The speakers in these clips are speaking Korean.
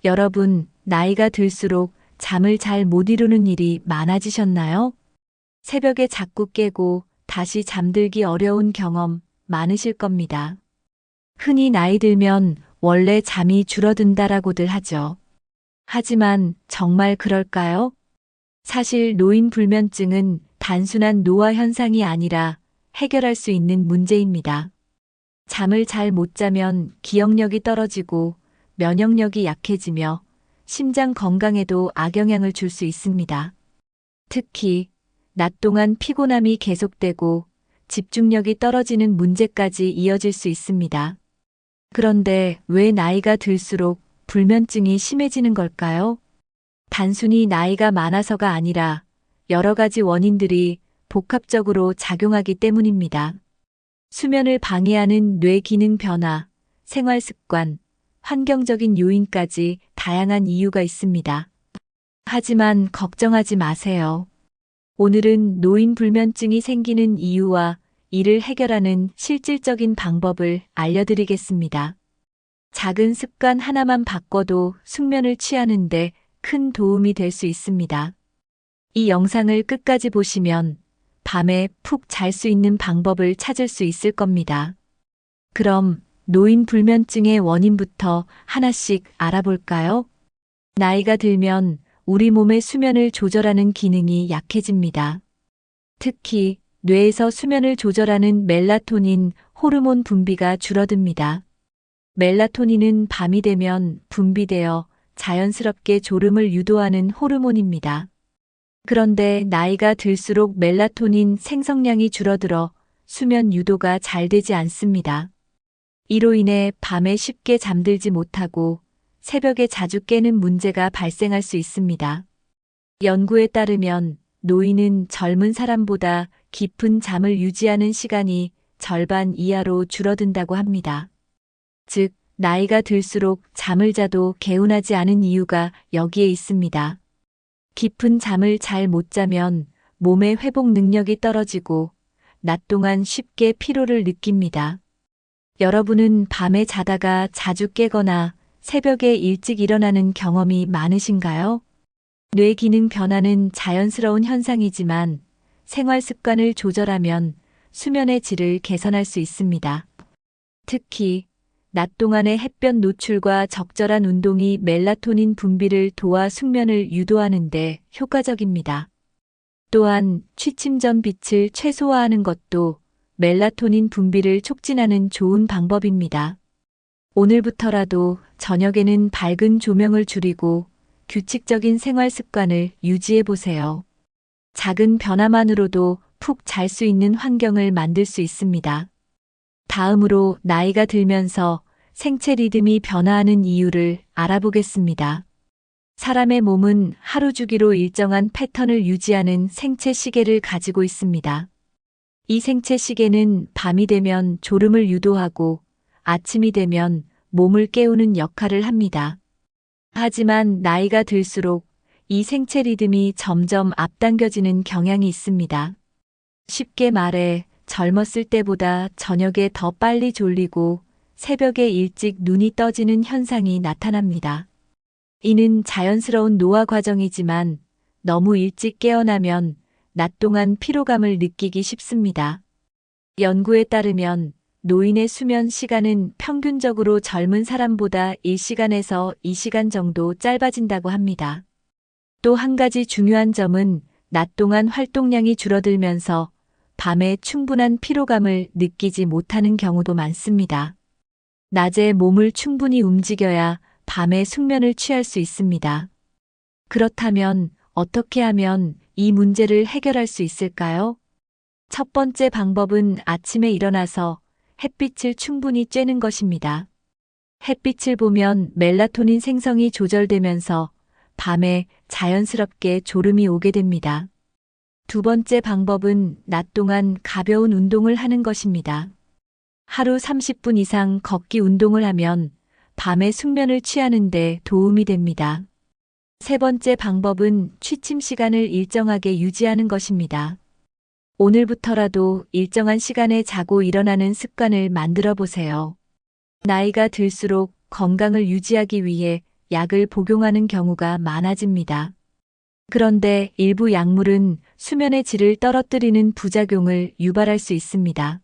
여러분, 나이가 들수록 잠을 잘 못 이루는 일이 많아지셨나요? 새벽에 자꾸 깨고 다시 잠들기 어려운 경험 많으실 겁니다. 흔히 나이 들면 원래 잠이 줄어든다라고들 하죠. 하지만 정말 그럴까요? 사실 노인 불면증은 단순한 노화 현상이 아니라 해결할 수 있는 문제입니다. 잠을 잘 못 자면 기억력이 떨어지고 면역력이 약해지며 심장 건강에도 악영향을 줄 수 있습니다. 특히 낮 동안 피곤함이 계속되고 집중력이 떨어지는 문제까지 이어질 수 있습니다. 그런데 왜 나이가 들수록 불면증이 심해지는 걸까요? 단순히 나이가 많아서가 아니라 여러 가지 원인들이 복합적으로 작용하기 때문입니다. 수면을 방해하는 뇌 기능 변화, 생활 습관, 환경적인 요인까지 다양한 이유가 있습니다. 하지만 걱정하지 마세요. 오늘은 노인 불면증이 생기는 이유와 이를 해결하는 실질적인 방법을 알려드리겠습니다. 작은 습관 하나만 바꿔도 숙면을 취하는데 큰 도움이 될 수 있습니다. 이 영상을 끝까지 보시면 밤에 푹 잘 수 있는 방법을 찾을 수 있을 겁니다. 그럼 노인 불면증의 원인부터 하나씩 알아볼까요? 나이가 들면 우리 몸의 수면을 조절하는 기능이 약해집니다. 특히 뇌에서 수면을 조절하는 멜라토닌 호르몬 분비가 줄어듭니다. 멜라토닌은 밤이 되면 분비되어 자연스럽게 졸음을 유도하는 호르몬입니다. 그런데 나이가 들수록 멜라토닌 생성량이 줄어들어 수면 유도가 잘 되지 않습니다. 이로 인해 밤에 쉽게 잠들지 못하고 새벽에 자주 깨는 문제가 발생할 수 있습니다. 연구에 따르면 노인은 젊은 사람보다 깊은 잠을 유지하는 시간이 절반 이하로 줄어든다고 합니다. 즉, 나이가 들수록 잠을 자도 개운하지 않은 이유가 여기에 있습니다. 깊은 잠을 잘 못 자면 몸의 회복 능력이 떨어지고 낮 동안 쉽게 피로를 느낍니다. 여러분은 밤에 자다가 자주 깨거나 새벽에 일찍 일어나는 경험이 많으신가요? 뇌 기능 변화는 자연스러운 현상이지만 생활 습관을 조절하면 수면의 질을 개선할 수 있습니다. 특히 낮 동안의 햇볕 노출과 적절한 운동이 멜라토닌 분비를 도와 숙면을 유도하는 데 효과적입니다. 또한 취침 전 빛을 최소화하는 것도 멜라토닌 분비를 촉진하는 좋은 방법입니다. 오늘부터라도 저녁에는 밝은 조명을 줄이고 규칙적인 생활 습관을 유지해 보세요. 작은 변화만으로도 푹 잘 수 있는 환경을 만들 수 있습니다. 다음으로 나이가 들면서 생체 리듬이 변화하는 이유를 알아보겠습니다. 사람의 몸은 하루 주기로 일정한 패턴을 유지하는 생체 시계를 가지고 있습니다. 이 생체 시계는 밤이 되면 졸음을 유도하고 아침이 되면 몸을 깨우는 역할을 합니다. 하지만 나이가 들수록 이 생체 리듬이 점점 앞당겨지는 경향이 있습니다. 쉽게 말해 젊었을 때보다 저녁에 더 빨리 졸리고 새벽에 일찍 눈이 떠지는 현상이 나타납니다. 이는 자연스러운 노화 과정이지만 너무 일찍 깨어나면 낮 동안 피로감을 느끼기 쉽습니다. 연구에 따르면 노인의 수면 시간은 평균적으로 젊은 사람보다 1시간에서 2시간 정도 짧아진다고 합니다. 또 한 가지 중요한 점은 낮 동안 활동량이 줄어들면서 밤에 충분한 피로감을 느끼지 못하는 경우도 많습니다. 낮에 몸을 충분히 움직여야 밤에 숙면을 취할 수 있습니다. 그렇다면 어떻게 하면 이 문제를 해결할 수 있을까요? 첫 번째 방법은 아침에 일어나서 햇빛을 충분히 쬐는 것입니다. 햇빛을 보면 멜라토닌 생성이 조절되면서 밤에 자연스럽게 졸음이 오게 됩니다. 두 번째 방법은 낮 동안 가벼운 운동을 하는 것입니다. 하루 30분 이상 걷기 운동을 하면 밤에 숙면을 취하는 데 도움이 됩니다. 세 번째 방법은 취침 시간을 일정하게 유지하는 것입니다. 오늘부터라도 일정한 시간에 자고 일어나는 습관을 만들어 보세요. 나이가 들수록 건강을 유지하기 위해 약을 복용하는 경우가 많아집니다. 그런데 일부 약물은 수면의 질을 떨어뜨리는 부작용을 유발할 수 있습니다.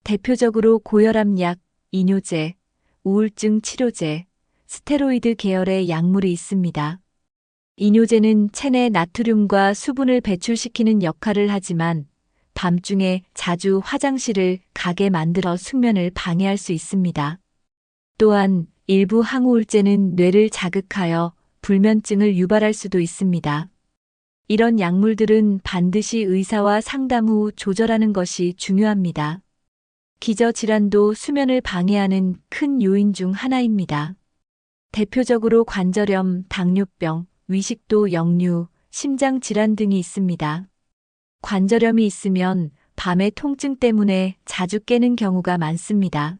대표적으로 고혈압약, 이뇨제, 우울증 치료제, 스테로이드 계열의 약물이 있습니다. 이뇨제는 체내 나트륨과 수분을 배출시키는 역할을 하지만 밤중에 자주 화장실을 가게 만들어 숙면을 방해할 수 있습니다. 또한 일부 항우울제는 뇌를 자극하여 불면증을 유발할 수도 있습니다. 이런 약물들은 반드시 의사와 상담 후 조절하는 것이 중요합니다. 기저질환도 수면을 방해하는 큰 요인 중 하나입니다. 대표적으로 관절염, 당뇨병, 위식도 역류, 심장질환 등이 있습니다. 관절염이 있으면 밤에 통증 때문에 자주 깨는 경우가 많습니다.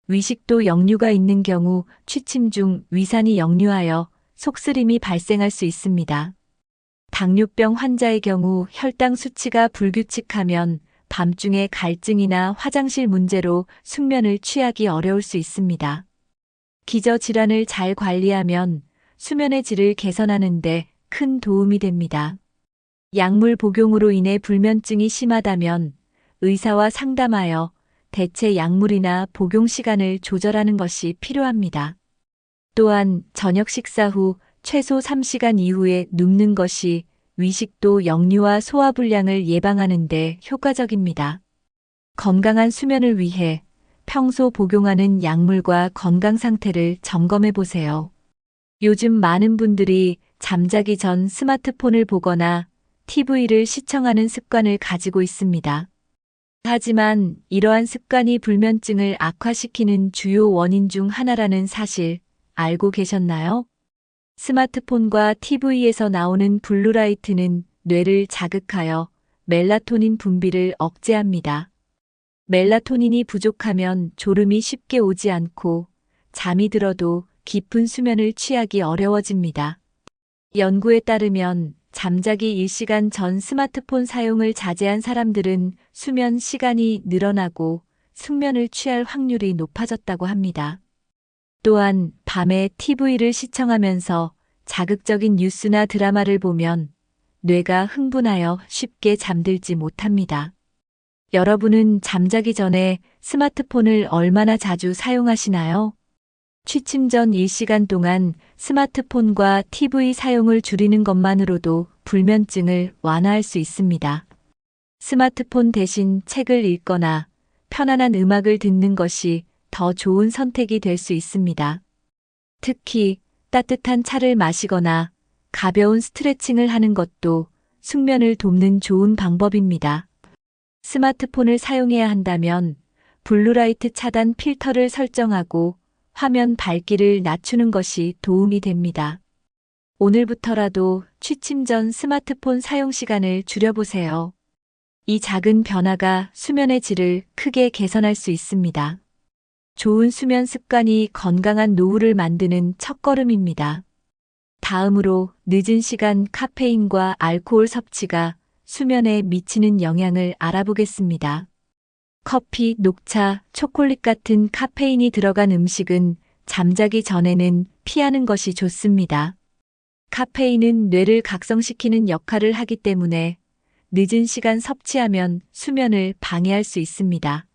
위식도 역류가 있는 경우 취침 중 위산이 역류하여 속쓰림이 발생할 수 있습니다. 당뇨병 환자의 경우 혈당 수치가 불규칙하면 밤중에 갈증이나 화장실 문제로 숙면을 취하기 어려울 수 있습니다. 기저질환을 잘 관리하면 수면의 질을 개선하는 데 큰 도움이 됩니다. 약물 복용으로 인해 불면증이 심하다면 의사와 상담하여 대체 약물이나 복용 시간을 조절하는 것이 필요합니다. 또한 저녁 식사 후 최소 3시간 이후에 눕는 것이 위식도 역류와 소화불량을 예방하는 데 효과적입니다. 건강한 수면을 위해 평소 복용하는 약물과 건강 상태를 점검해 보세요. 요즘 많은 분들이 잠자기 전 스마트폰을 보거나 TV를 시청하는 습관을 가지고 있습니다. 하지만 이러한 습관이 불면증을 악화시키는 주요 원인 중 하나라는 사실 알고 계셨나요? 스마트폰과 TV에서 나오는 블루라이트는 뇌를 자극하여 멜라토닌 분비를 억제합니다. 멜라토닌이 부족하면 졸음이 쉽게 오지 않고 잠이 들어도 깊은 수면을 취하기 어려워집니다. 연구에 따르면 잠자기 1시간 전 스마트폰 사용을 자제한 사람들은 수면 시간이 늘어나고 숙면을 취할 확률이 높아졌다고 합니다. 또한 밤에 TV를 시청하면서 자극적인 뉴스나 드라마를 보면 뇌가 흥분하여 쉽게 잠들지 못합니다. 여러분은 잠자기 전에 스마트폰을 얼마나 자주 사용하시나요? 취침 전 1시간 동안 스마트폰과 TV 사용을 줄이는 것만으로도 불면증을 완화할 수 있습니다. 스마트폰 대신 책을 읽거나 편안한 음악을 듣는 것이 더 좋은 선택이 될 수 있습니다. 특히 따뜻한 차를 마시거나 가벼운 스트레칭을 하는 것도 숙면을 돕는 좋은 방법입니다. 스마트폰을 사용해야 한다면 블루라이트 차단 필터를 설정하고 화면 밝기를 낮추는 것이 도움이 됩니다. 오늘부터라도 취침 전 스마트폰 사용 시간을 줄여보세요. 이 작은 변화가 수면의 질을 크게 개선할 수 있습니다. 좋은 수면 습관이 건강한 노후를 만드는 첫걸음입니다. 다음으로 늦은 시간 카페인과 알코올 섭취가 수면에 미치는 영향을 알아보겠습니다. 커피, 녹차, 초콜릿 같은 카페인이 들어간 음식은 잠자기 전에는 피하는 것이 좋습니다. 카페인은 뇌를 각성시키는 역할을 하기 때문에 늦은 시간 섭취하면 수면을 방해할 수 있습니다.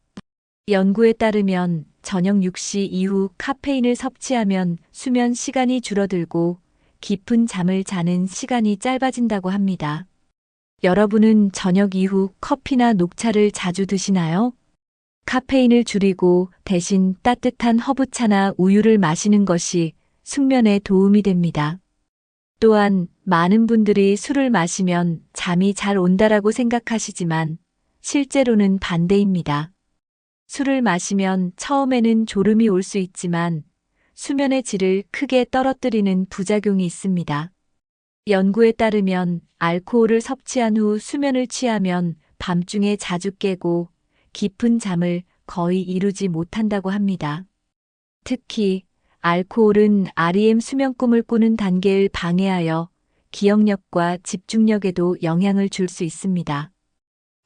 연구에 따르면 저녁 6시 이후 카페인을 섭취하면 수면 시간이 줄어들고 깊은 잠을 자는 시간이 짧아진다고 합니다. 여러분은 저녁 이후 커피나 녹차를 자주 드시나요? 카페인을 줄이고 대신 따뜻한 허브차나 우유를 마시는 것이 숙면에 도움이 됩니다. 또한 많은 분들이 술을 마시면 잠이 잘 온다라고 생각하시지만 실제로는 반대입니다. 술을 마시면 처음에는 졸음이 올 수 있지만 수면의 질을 크게 떨어뜨리는 부작용이 있습니다. 연구에 따르면 알코올을 섭취한 후 수면을 취하면 밤중에 자주 깨고 깊은 잠을 거의 이루지 못한다고 합니다. 특히 알코올은 REM 수면 꿈을 꾸는 단계를 방해하여 기억력과 집중력에도 영향을 줄 수 있습니다.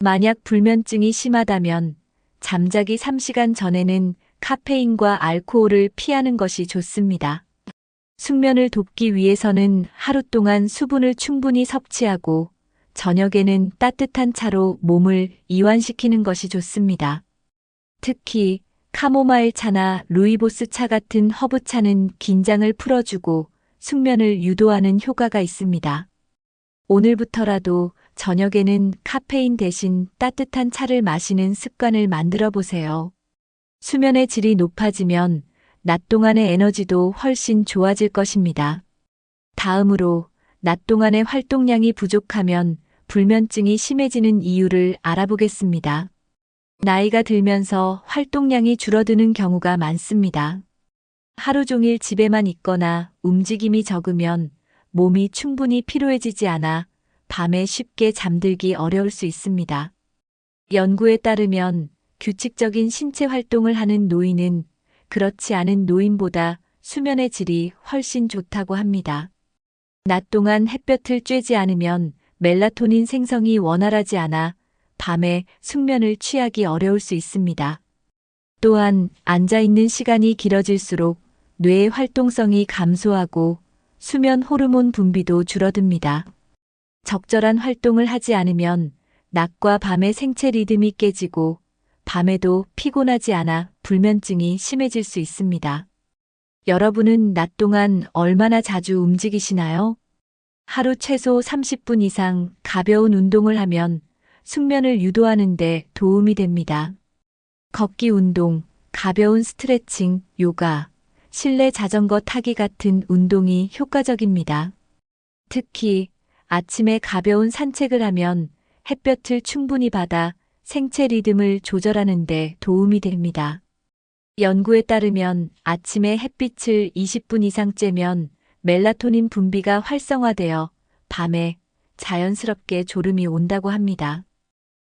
만약 불면증이 심하다면 잠자기 3시간 전에는 카페인과 알코올을 피하는 것이 좋습니다. 숙면을 돕기 위해서는 하루 동안 수분을 충분히 섭취하고 저녁에는 따뜻한 차로 몸을 이완시키는 것이 좋습니다. 특히 카모마일 차나 루이보스 차 같은 허브차는 긴장을 풀어주고 숙면을 유도하는 효과가 있습니다. 오늘부터라도 저녁에는 카페인 대신 따뜻한 차를 마시는 습관을 만들어 보세요. 수면의 질이 높아지면 낮 동안의 에너지도 훨씬 좋아질 것입니다. 다음으로 낮 동안의 활동량이 부족하면 불면증이 심해지는 이유를 알아보겠습니다. 나이가 들면서 활동량이 줄어드는 경우가 많습니다. 하루 종일 집에만 있거나 움직임이 적으면 몸이 충분히 피로해지지 않아 밤에 쉽게 잠들기 어려울 수 있습니다. 연구에 따르면 규칙적인 신체 활동을 하는 노인은 그렇지 않은 노인보다 수면의 질이 훨씬 좋다고 합니다. 낮 동안 햇볕을 쬐지 않으면 멜라토닌 생성이 원활하지 않아 밤에 숙면을 취하기 어려울 수 있습니다. 또한 앉아 있는 시간이 길어질수록 뇌의 활동성이 감소하고 수면 호르몬 분비도 줄어듭니다. 적절한 활동을 하지 않으면 낮과 밤의 생체 리듬이 깨지고 밤에도 피곤하지 않아 불면증이 심해질 수 있습니다. 여러분은 낮 동안 얼마나 자주 움직이시나요? 하루 최소 30분 이상 가벼운 운동을 하면 숙면을 유도하는 데 도움이 됩니다. 걷기 운동, 가벼운 스트레칭, 요가, 실내 자전거 타기 같은 운동이 효과적입니다. 특히 아침에 가벼운 산책을 하면 햇볕을 충분히 받아 생체 리듬을 조절하는 데 도움이 됩니다. 연구에 따르면 아침에 햇빛을 20분 이상 쬐면 멜라토닌 분비가 활성화되어 밤에 자연스럽게 졸음이 온다고 합니다.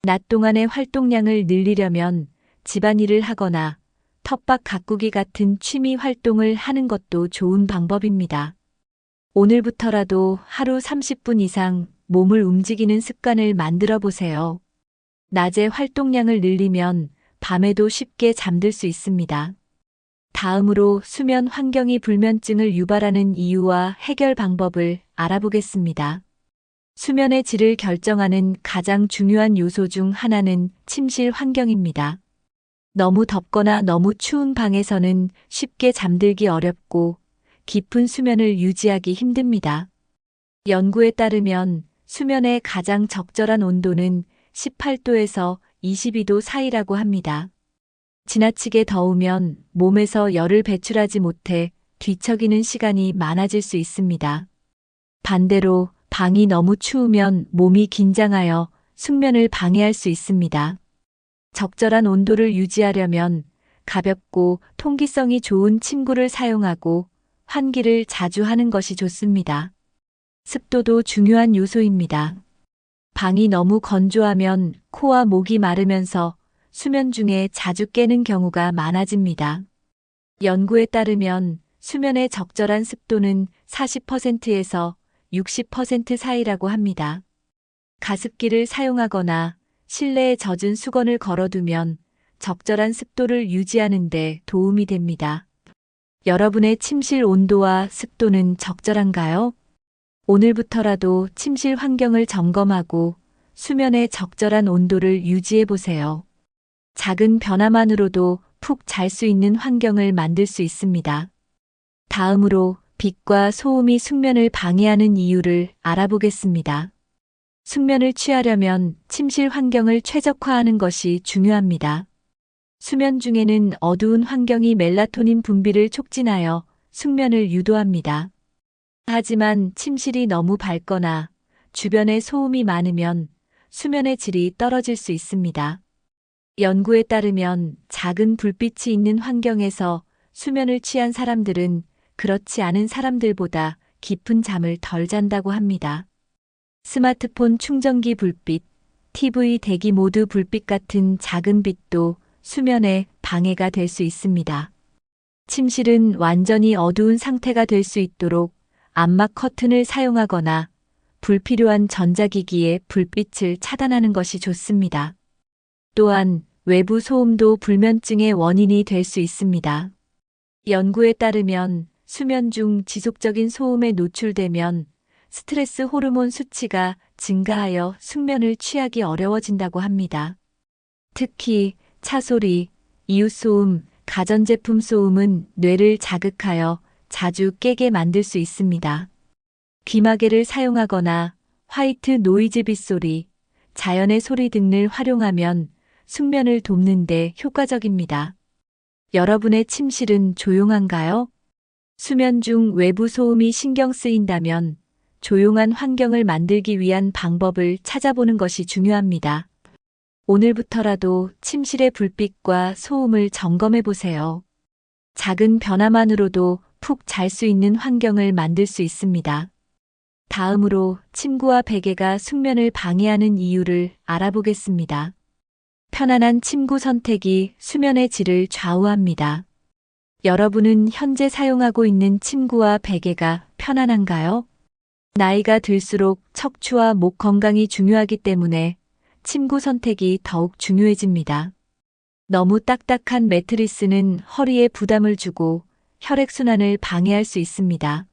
낮 동안의 활동량을 늘리려면 집안일을 하거나 텃밭 가꾸기 같은 취미 활동을 하는 것도 좋은 방법입니다. 오늘부터라도 하루 30분 이상 몸을 움직이는 습관을 만들어 보세요. 낮에 활동량을 늘리면 밤에도 쉽게 잠들 수 있습니다. 다음으로 수면 환경이 불면증을 유발하는 이유와 해결 방법을 알아보겠습니다. 수면의 질을 결정하는 가장 중요한 요소 중 하나는 침실 환경입니다. 너무 덥거나 너무 추운 방에서는 쉽게 잠들기 어렵고 깊은 수면을 유지하기 힘듭니다. 연구에 따르면 수면의 가장 적절한 온도는 18도에서 22도 사이라고 합니다. 지나치게 더우면 몸에서 열을 배출하지 못해 뒤척이는 시간이 많아질 수 있습니다. 반대로 방이 너무 추우면 몸이 긴장하여 숙면을 방해할 수 있습니다. 적절한 온도를 유지하려면 가볍고 통기성이 좋은 침구를 사용하고 환기를 자주 하는 것이 좋습니다. 습도도 중요한 요소입니다. 방이 너무 건조하면 코와 목이 마르면서 수면 중에 자주 깨는 경우가 많아집니다. 연구에 따르면 수면의 적절한 습도는 40%에서 60% 사이라고 합니다. 가습기를 사용하거나 실내에 젖은 수건을 걸어두면 적절한 습도를 유지하는 데 도움이 됩니다. 여러분의 침실 온도와 습도는 적절한가요? 오늘부터라도 침실 환경을 점검하고 수면의 적절한 온도를 유지해 보세요. 작은 변화만으로도 푹 잘 수 있는 환경을 만들 수 있습니다. 다음으로 빛과 소음이 숙면을 방해하는 이유를 알아보겠습니다. 숙면을 취하려면 침실 환경을 최적화하는 것이 중요합니다. 수면 중에는 어두운 환경이 멜라토닌 분비를 촉진하여 숙면을 유도합니다. 하지만 침실이 너무 밝거나 주변에 소음이 많으면 수면의 질이 떨어질 수 있습니다. 연구에 따르면 작은 불빛이 있는 환경에서 수면을 취한 사람들은 그렇지 않은 사람들보다 깊은 잠을 덜 잔다고 합니다. 스마트폰 충전기 불빛, TV 대기 모드 불빛 같은 작은 빛도 수면에 방해가 될 수 있습니다. 침실은 완전히 어두운 상태가 될 수 있도록 암막 커튼을 사용하거나 불필요한 전자기기의 불빛을 차단하는 것이 좋습니다. 또한 외부 소음도 불면증의 원인이 될 수 있습니다. 연구에 따르면 수면 중 지속적인 소음에 노출되면 스트레스 호르몬 수치가 증가하여 숙면을 취하기 어려워진다고 합니다. 특히 차 소리, 이웃 소음, 가전제품 소음은 뇌를 자극하여 자주 깨게 만들 수 있습니다. 귀마개를 사용하거나 화이트 노이즈 빗소리, 자연의 소리 등을 활용하면 숙면을 돕는 데 효과적입니다. 여러분의 침실은 조용한가요? 수면 중 외부 소음이 신경 쓰인다면 조용한 환경을 만들기 위한 방법을 찾아보는 것이 중요합니다. 오늘부터라도 침실의 불빛과 소음을 점검해 보세요. 작은 변화만으로도 푹 잘 수 있는 환경을 만들 수 있습니다. 다음으로 침구와 베개가 숙면을 방해하는 이유를 알아보겠습니다. 편안한 침구 선택이 수면의 질을 좌우합니다. 여러분은 현재 사용하고 있는 침구와 베개가 편안한가요? 나이가 들수록 척추와 목 건강이 중요하기 때문에 침구 선택이 더욱 중요해집니다. 너무 딱딱한 매트리스는 허리에 부담을 주고 혈액순환을 방해할 수 있습니다.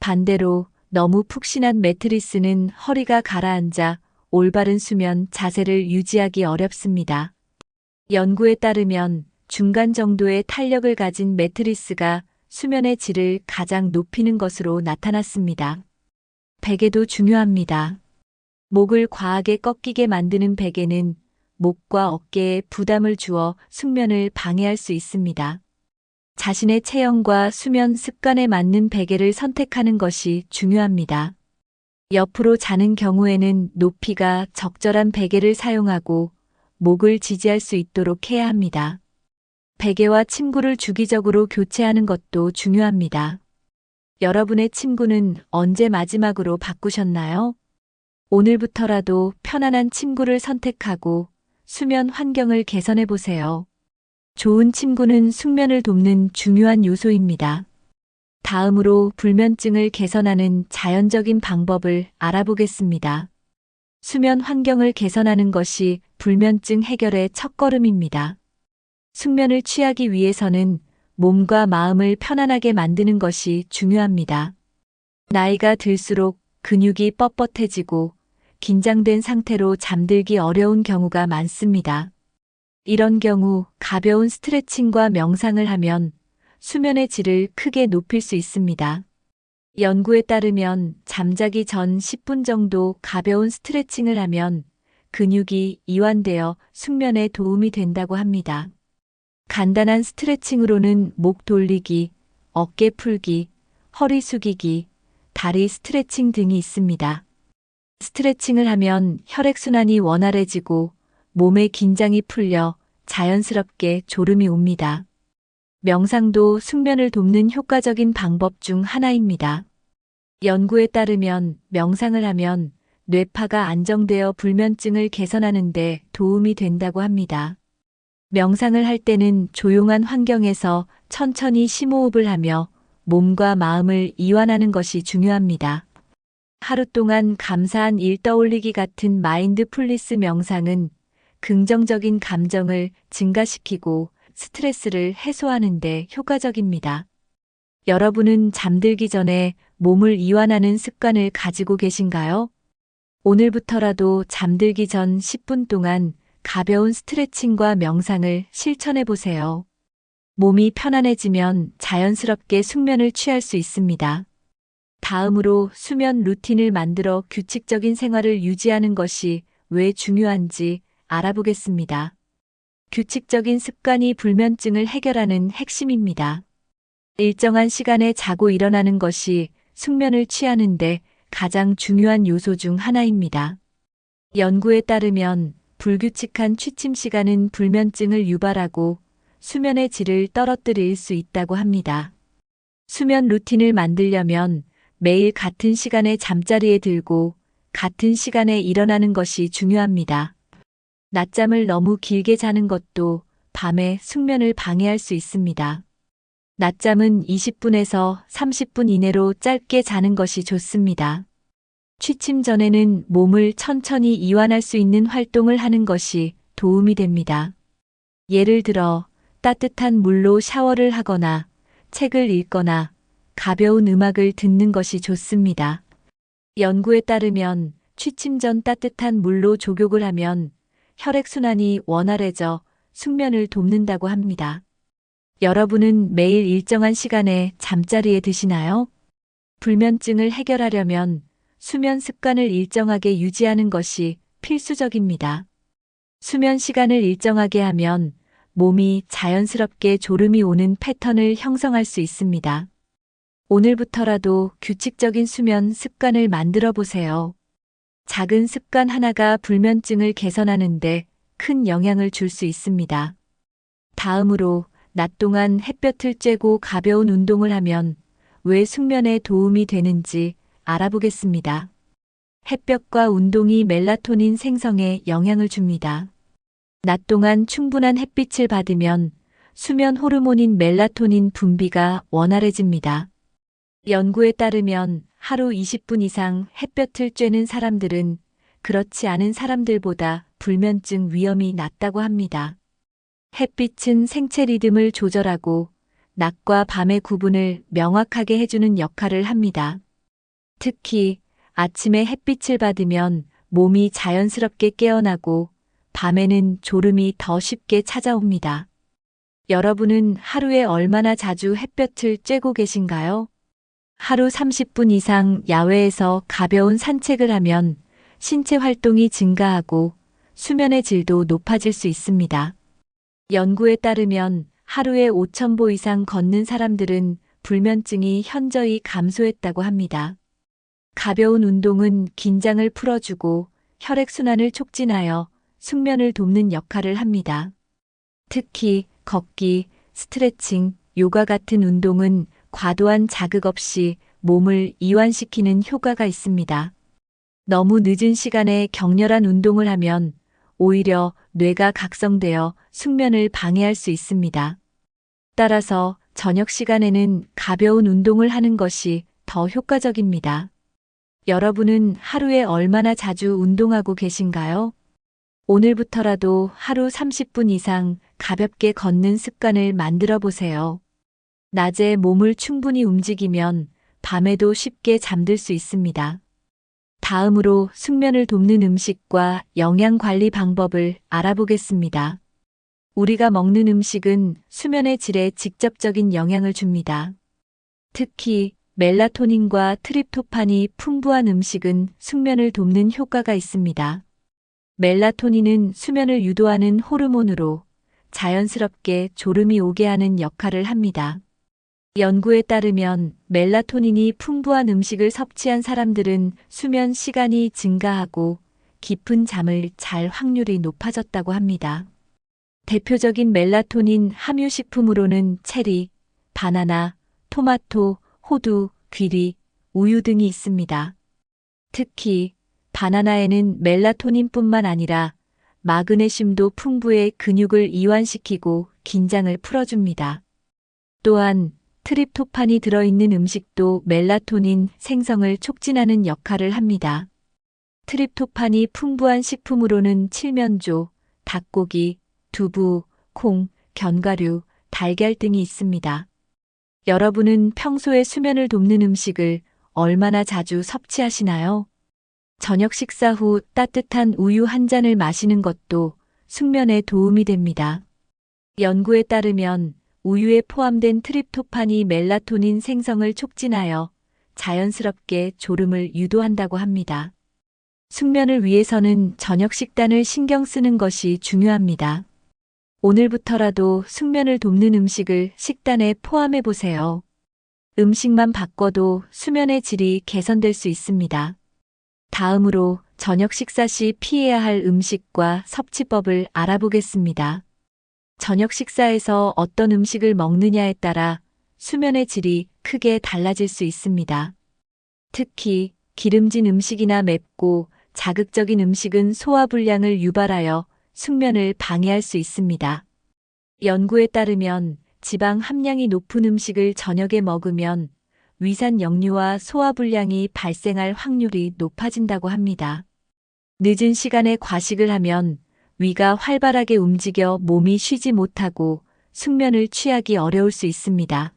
반대로 너무 푹신한 매트리스는 허리가 가라앉아 올바른 수면 자세를 유지하기 어렵습니다. 연구에 따르면 중간 정도의 탄력을 가진 매트리스가 수면의 질을 가장 높이는 것으로 나타났습니다. 베개도 중요합니다. 목을 과하게 꺾이게 만드는 베개는 목과 어깨에 부담을 주어 숙면을 방해할 수 있습니다. 자신의 체형과 수면 습관에 맞는 베개를 선택하는 것이 중요합니다. 옆으로 자는 경우에는 높이가 적절한 베개를 사용하고 목을 지지할 수 있도록 해야 합니다. 베개와 침구를 주기적으로 교체하는 것도 중요합니다. 여러분의 침구는 언제 마지막으로 바꾸셨나요? 오늘부터라도 편안한 침구를 선택하고 수면 환경을 개선해 보세요. 좋은 침구는 숙면을 돕는 중요한 요소입니다. 다음으로 불면증을 개선하는 자연적인 방법을 알아보겠습니다. 수면 환경을 개선하는 것이 불면증 해결의 첫걸음입니다. 숙면을 취하기 위해서는 몸과 마음을 편안하게 만드는 것이 중요합니다. 나이가 들수록 근육이 뻣뻣해지고 긴장된 상태로 잠들기 어려운 경우가 많습니다. 이런 경우 가벼운 스트레칭과 명상을 하면 수면의 질을 크게 높일 수 있습니다. 연구에 따르면 잠자기 전 10분 정도 가벼운 스트레칭을 하면 근육이 이완되어 숙면에 도움이 된다고 합니다. 간단한 스트레칭으로는 목 돌리기, 어깨 풀기, 허리 숙이기, 다리 스트레칭 등이 있습니다. 스트레칭을 하면 혈액순환이 원활해지고 몸의 긴장이 풀려 자연스럽게 졸음이 옵니다. 명상도 숙면을 돕는 효과적인 방법 중 하나입니다. 연구에 따르면 명상을 하면 뇌파가 안정되어 불면증을 개선하는 데 도움이 된다고 합니다. 명상을 할 때는 조용한 환경에서 천천히 심호흡을 하며 몸과 마음을 이완하는 것이 중요합니다. 하루 동안 감사한 일 떠올리기 같은 마인드풀니스 명상은 긍정적인 감정을 증가시키고 스트레스를 해소하는 데 효과적입니다. 여러분은 잠들기 전에 몸을 이완하는 습관을 가지고 계신가요? 오늘부터라도 잠들기 전 10분 동안 가벼운 스트레칭과 명상을 실천해 보세요. 몸이 편안해지면 자연스럽게 숙면을 취할 수 있습니다. 다음으로 수면 루틴을 만들어 규칙적인 생활을 유지하는 것이 왜 중요한지 알아보겠습니다. 규칙적인 습관이 불면증을 해결하는 핵심입니다. 일정한 시간에 자고 일어나는 것이 숙면을 취하는데 가장 중요한 요소 중 하나입니다. 연구에 따르면 불규칙한 취침 시간은 불면증을 유발하고 수면의 질을 떨어뜨릴 수 있다고 합니다. 수면 루틴을 만들려면 매일 같은 시간에 잠자리에 들고 같은 시간에 일어나는 것이 중요합니다. 낮잠을 너무 길게 자는 것도 밤에 숙면을 방해할 수 있습니다. 낮잠은 20분에서 30분 이내로 짧게 자는 것이 좋습니다. 취침 전에는 몸을 천천히 이완할 수 있는 활동을 하는 것이 도움이 됩니다. 예를 들어 따뜻한 물로 샤워를 하거나 책을 읽거나 가벼운 음악을 듣는 것이 좋습니다. 연구에 따르면 취침 전 따뜻한 물로 족욕을 하면 혈액순환이 원활해져 숙면을 돕는다고 합니다. 여러분은 매일 일정한 시간에 잠자리에 드시나요? 불면증을 해결하려면 수면 습관을 일정하게 유지하는 것이 필수적입니다. 수면 시간을 일정하게 하면 몸이 자연스럽게 졸음이 오는 패턴을 형성할 수 있습니다. 오늘부터라도 규칙적인 수면 습관을 만들어 보세요. 작은 습관 하나가 불면증을 개선하는데 큰 영향을 줄 수 있습니다. 다음으로 낮 동안 햇볕을 쬐고 가벼운 운동을 하면 왜 숙면에 도움이 되는지 알아보겠습니다. 햇볕과 운동이 멜라토닌 생성에 영향을 줍니다. 낮 동안 충분한 햇빛을 받으면 수면 호르몬인 멜라토닌 분비가 원활해집니다. 연구에 따르면 하루 20분 이상 햇볕을 쬐는 사람들은 그렇지 않은 사람들보다 불면증 위험이 낮다고 합니다. 햇빛은 생체 리듬을 조절하고 낮과 밤의 구분을 명확하게 해주는 역할을 합니다. 특히 아침에 햇빛을 받으면 몸이 자연스럽게 깨어나고 밤에는 졸음이 더 쉽게 찾아옵니다. 여러분은 하루에 얼마나 자주 햇볕을 쬐고 계신가요? 하루 30분 이상 야외에서 가벼운 산책을 하면 신체 활동이 증가하고 수면의 질도 높아질 수 있습니다. 연구에 따르면 하루에 5,000보 이상 걷는 사람들은 불면증이 현저히 감소했다고 합니다. 가벼운 운동은 긴장을 풀어주고 혈액순환을 촉진하여 숙면을 돕는 역할을 합니다. 특히 걷기, 스트레칭, 요가 같은 운동은 과도한 자극 없이 몸을 이완시키는 효과가 있습니다. 너무 늦은 시간에 격렬한 운동을 하면 오히려 뇌가 각성되어 숙면을 방해할 수 있습니다. 따라서 저녁 시간에는 가벼운 운동을 하는 것이 더 효과적입니다. 여러분은 하루에 얼마나 자주 운동하고 계신가요? 오늘부터라도 하루 30분 이상 가볍게 걷는 습관을 만들어 보세요. 낮에 몸을 충분히 움직이면 밤에도 쉽게 잠들 수 있습니다. 다음으로 숙면을 돕는 음식과 영양 관리 방법을 알아보겠습니다. 우리가 먹는 음식은 수면의 질에 직접적인 영향을 줍니다. 특히 멜라토닌과 트립토판이 풍부한 음식은 숙면을 돕는 효과가 있습니다. 멜라토닌은 수면을 유도하는 호르몬으로 자연스럽게 졸음이 오게 하는 역할을 합니다. 연구에 따르면 멜라토닌이 풍부한 음식을 섭취한 사람들은 수면 시간이 증가하고 깊은 잠을 잘 확률이 높아졌다고 합니다. 대표적인 멜라토닌 함유 식품으로는 체리, 바나나, 토마토, 호두, 귀리, 우유 등이 있습니다. 특히 바나나에는 멜라토닌뿐만 아니라 마그네슘도 풍부해 근육을 이완시키고 긴장을 풀어줍니다. 또한 트립토판이 들어있는 음식도 멜라토닌 생성을 촉진하는 역할을 합니다. 트립토판이 풍부한 식품으로는 칠면조, 닭고기, 두부, 콩, 견과류, 달걀 등이 있습니다. 여러분은 평소에 수면을 돕는 음식을 얼마나 자주 섭취하시나요? 저녁 식사 후 따뜻한 우유 한 잔을 마시는 것도 숙면에 도움이 됩니다. 연구에 따르면 우유에 포함된 트립토판이 멜라토닌 생성을 촉진하여 자연스럽게 졸음을 유도한다고 합니다. 숙면을 위해서는 저녁 식단을 신경 쓰는 것이 중요합니다. 오늘부터라도 숙면을 돕는 음식을 식단에 포함해 보세요. 음식만 바꿔도 수면의 질이 개선될 수 있습니다. 다음으로 저녁 식사 시 피해야 할 음식과 섭취법을 알아보겠습니다. 저녁 식사에서 어떤 음식을 먹느냐에 따라 수면의 질이 크게 달라질 수 있습니다. 특히 기름진 음식이나 맵고 자극적인 음식은 소화불량을 유발하여 숙면을 방해할 수 있습니다. 연구에 따르면 지방 함량이 높은 음식을 저녁에 먹으면 위산 역류와 소화불량이 발생할 확률이 높아진다고 합니다. 늦은 시간에 과식을 하면 위가 활발하게 움직여 몸이 쉬지 못하고 숙면을 취하기 어려울 수 있습니다.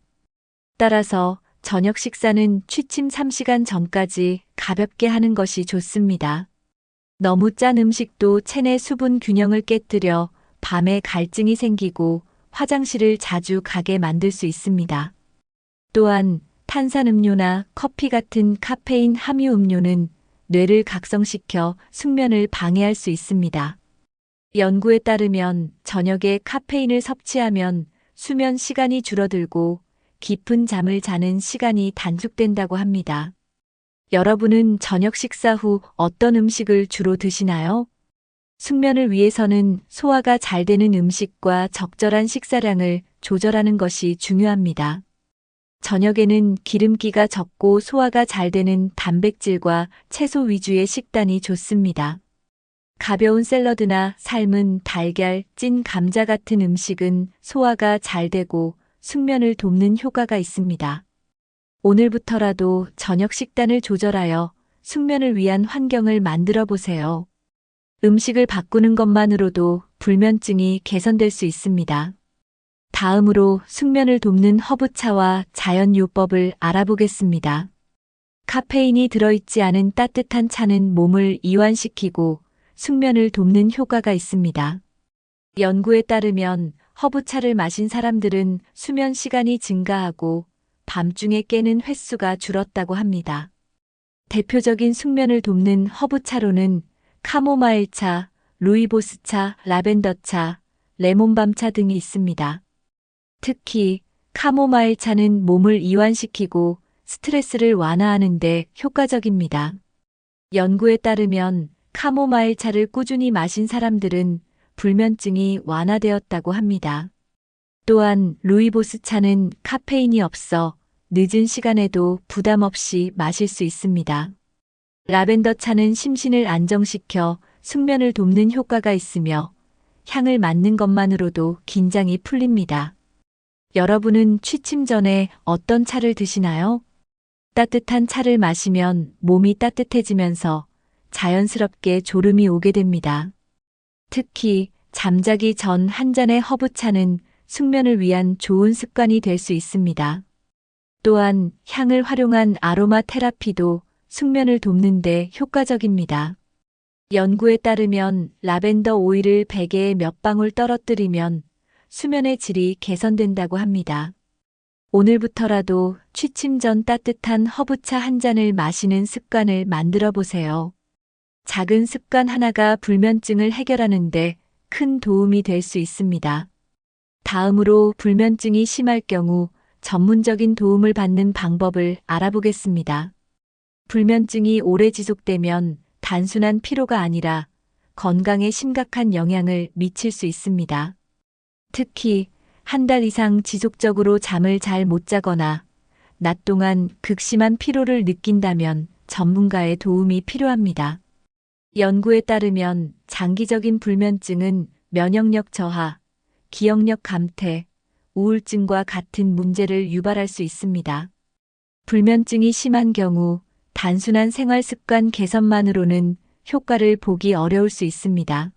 따라서 저녁 식사는 취침 3시간 전까지 가볍게 하는 것이 좋습니다. 너무 짠 음식도 체내 수분 균형을 깨뜨려 밤에 갈증이 생기고 화장실을 자주 가게 만들 수 있습니다. 또한 탄산음료나 커피 같은 카페인 함유 음료는 뇌를 각성시켜 숙면을 방해할 수 있습니다. 연구에 따르면 저녁에 카페인을 섭취하면 수면 시간이 줄어들고 깊은 잠을 자는 시간이 단축된다고 합니다. 여러분은 저녁 식사 후 어떤 음식을 주로 드시나요? 숙면을 위해서는 소화가 잘 되는 음식과 적절한 식사량을 조절하는 것이 중요합니다. 저녁에는 기름기가 적고 소화가 잘 되는 단백질과 채소 위주의 식단이 좋습니다. 가벼운 샐러드나 삶은 달걀, 찐 감자 같은 음식은 소화가 잘 되고 숙면을 돕는 효과가 있습니다. 오늘부터라도 저녁 식단을 조절하여 숙면을 위한 환경을 만들어 보세요. 음식을 바꾸는 것만으로도 불면증이 개선될 수 있습니다. 다음으로 숙면을 돕는 허브차와 자연요법을 알아보겠습니다. 카페인이 들어있지 않은 따뜻한 차는 몸을 이완시키고 숙면을 돕는 효과가 있습니다. 연구에 따르면 허브차를 마신 사람들은 수면 시간이 증가하고 밤중에 깨는 횟수가 줄었다고 합니다. 대표적인 숙면을 돕는 허브차로는 카모마일차, 루이보스차, 라벤더차, 레몬밤차 등이 있습니다. 특히 카모마일차는 몸을 이완시키고 스트레스를 완화하는 데 효과적입니다. 연구에 따르면 카모마일차를 꾸준히 마신 사람들은 불면증이 완화되었다고 합니다. 또한 루이보스차는 카페인이 없어 늦은 시간에도 부담 없이 마실 수 있습니다. 라벤더차는 심신을 안정시켜 숙면을 돕는 효과가 있으며 향을 맡는 것만으로도 긴장이 풀립니다. 여러분은 취침 전에 어떤 차를 드시나요? 따뜻한 차를 마시면 몸이 따뜻해지면서 자연스럽게 졸음이 오게 됩니다. 특히 잠자기 전 한 잔의 허브차는 숙면을 위한 좋은 습관이 될 수 있습니다. 또한 향을 활용한 아로마 테라피도 숙면을 돕는 데 효과적입니다. 연구에 따르면 라벤더 오일을 베개에 몇 방울 떨어뜨리면 수면의 질이 개선된다고 합니다. 오늘부터라도 취침 전 따뜻한 허브차 한 잔을 마시는 습관을 만들어 보세요. 작은 습관 하나가 불면증을 해결하는데 큰 도움이 될 수 있습니다. 다음으로 불면증이 심할 경우 전문적인 도움을 받는 방법을 알아보겠습니다. 불면증이 오래 지속되면 단순한 피로가 아니라 건강에 심각한 영향을 미칠 수 있습니다. 특히 한 달 이상 지속적으로 잠을 잘 못 자거나 낮 동안 극심한 피로를 느낀다면 전문가의 도움이 필요합니다. 연구에 따르면 장기적인 불면증은 면역력 저하, 기억력 감퇴, 우울증과 같은 문제를 유발할 수 있습니다. 불면증이 심한 경우 단순한 생활 습관 개선만으로는 효과를 보기 어려울 수 있습니다.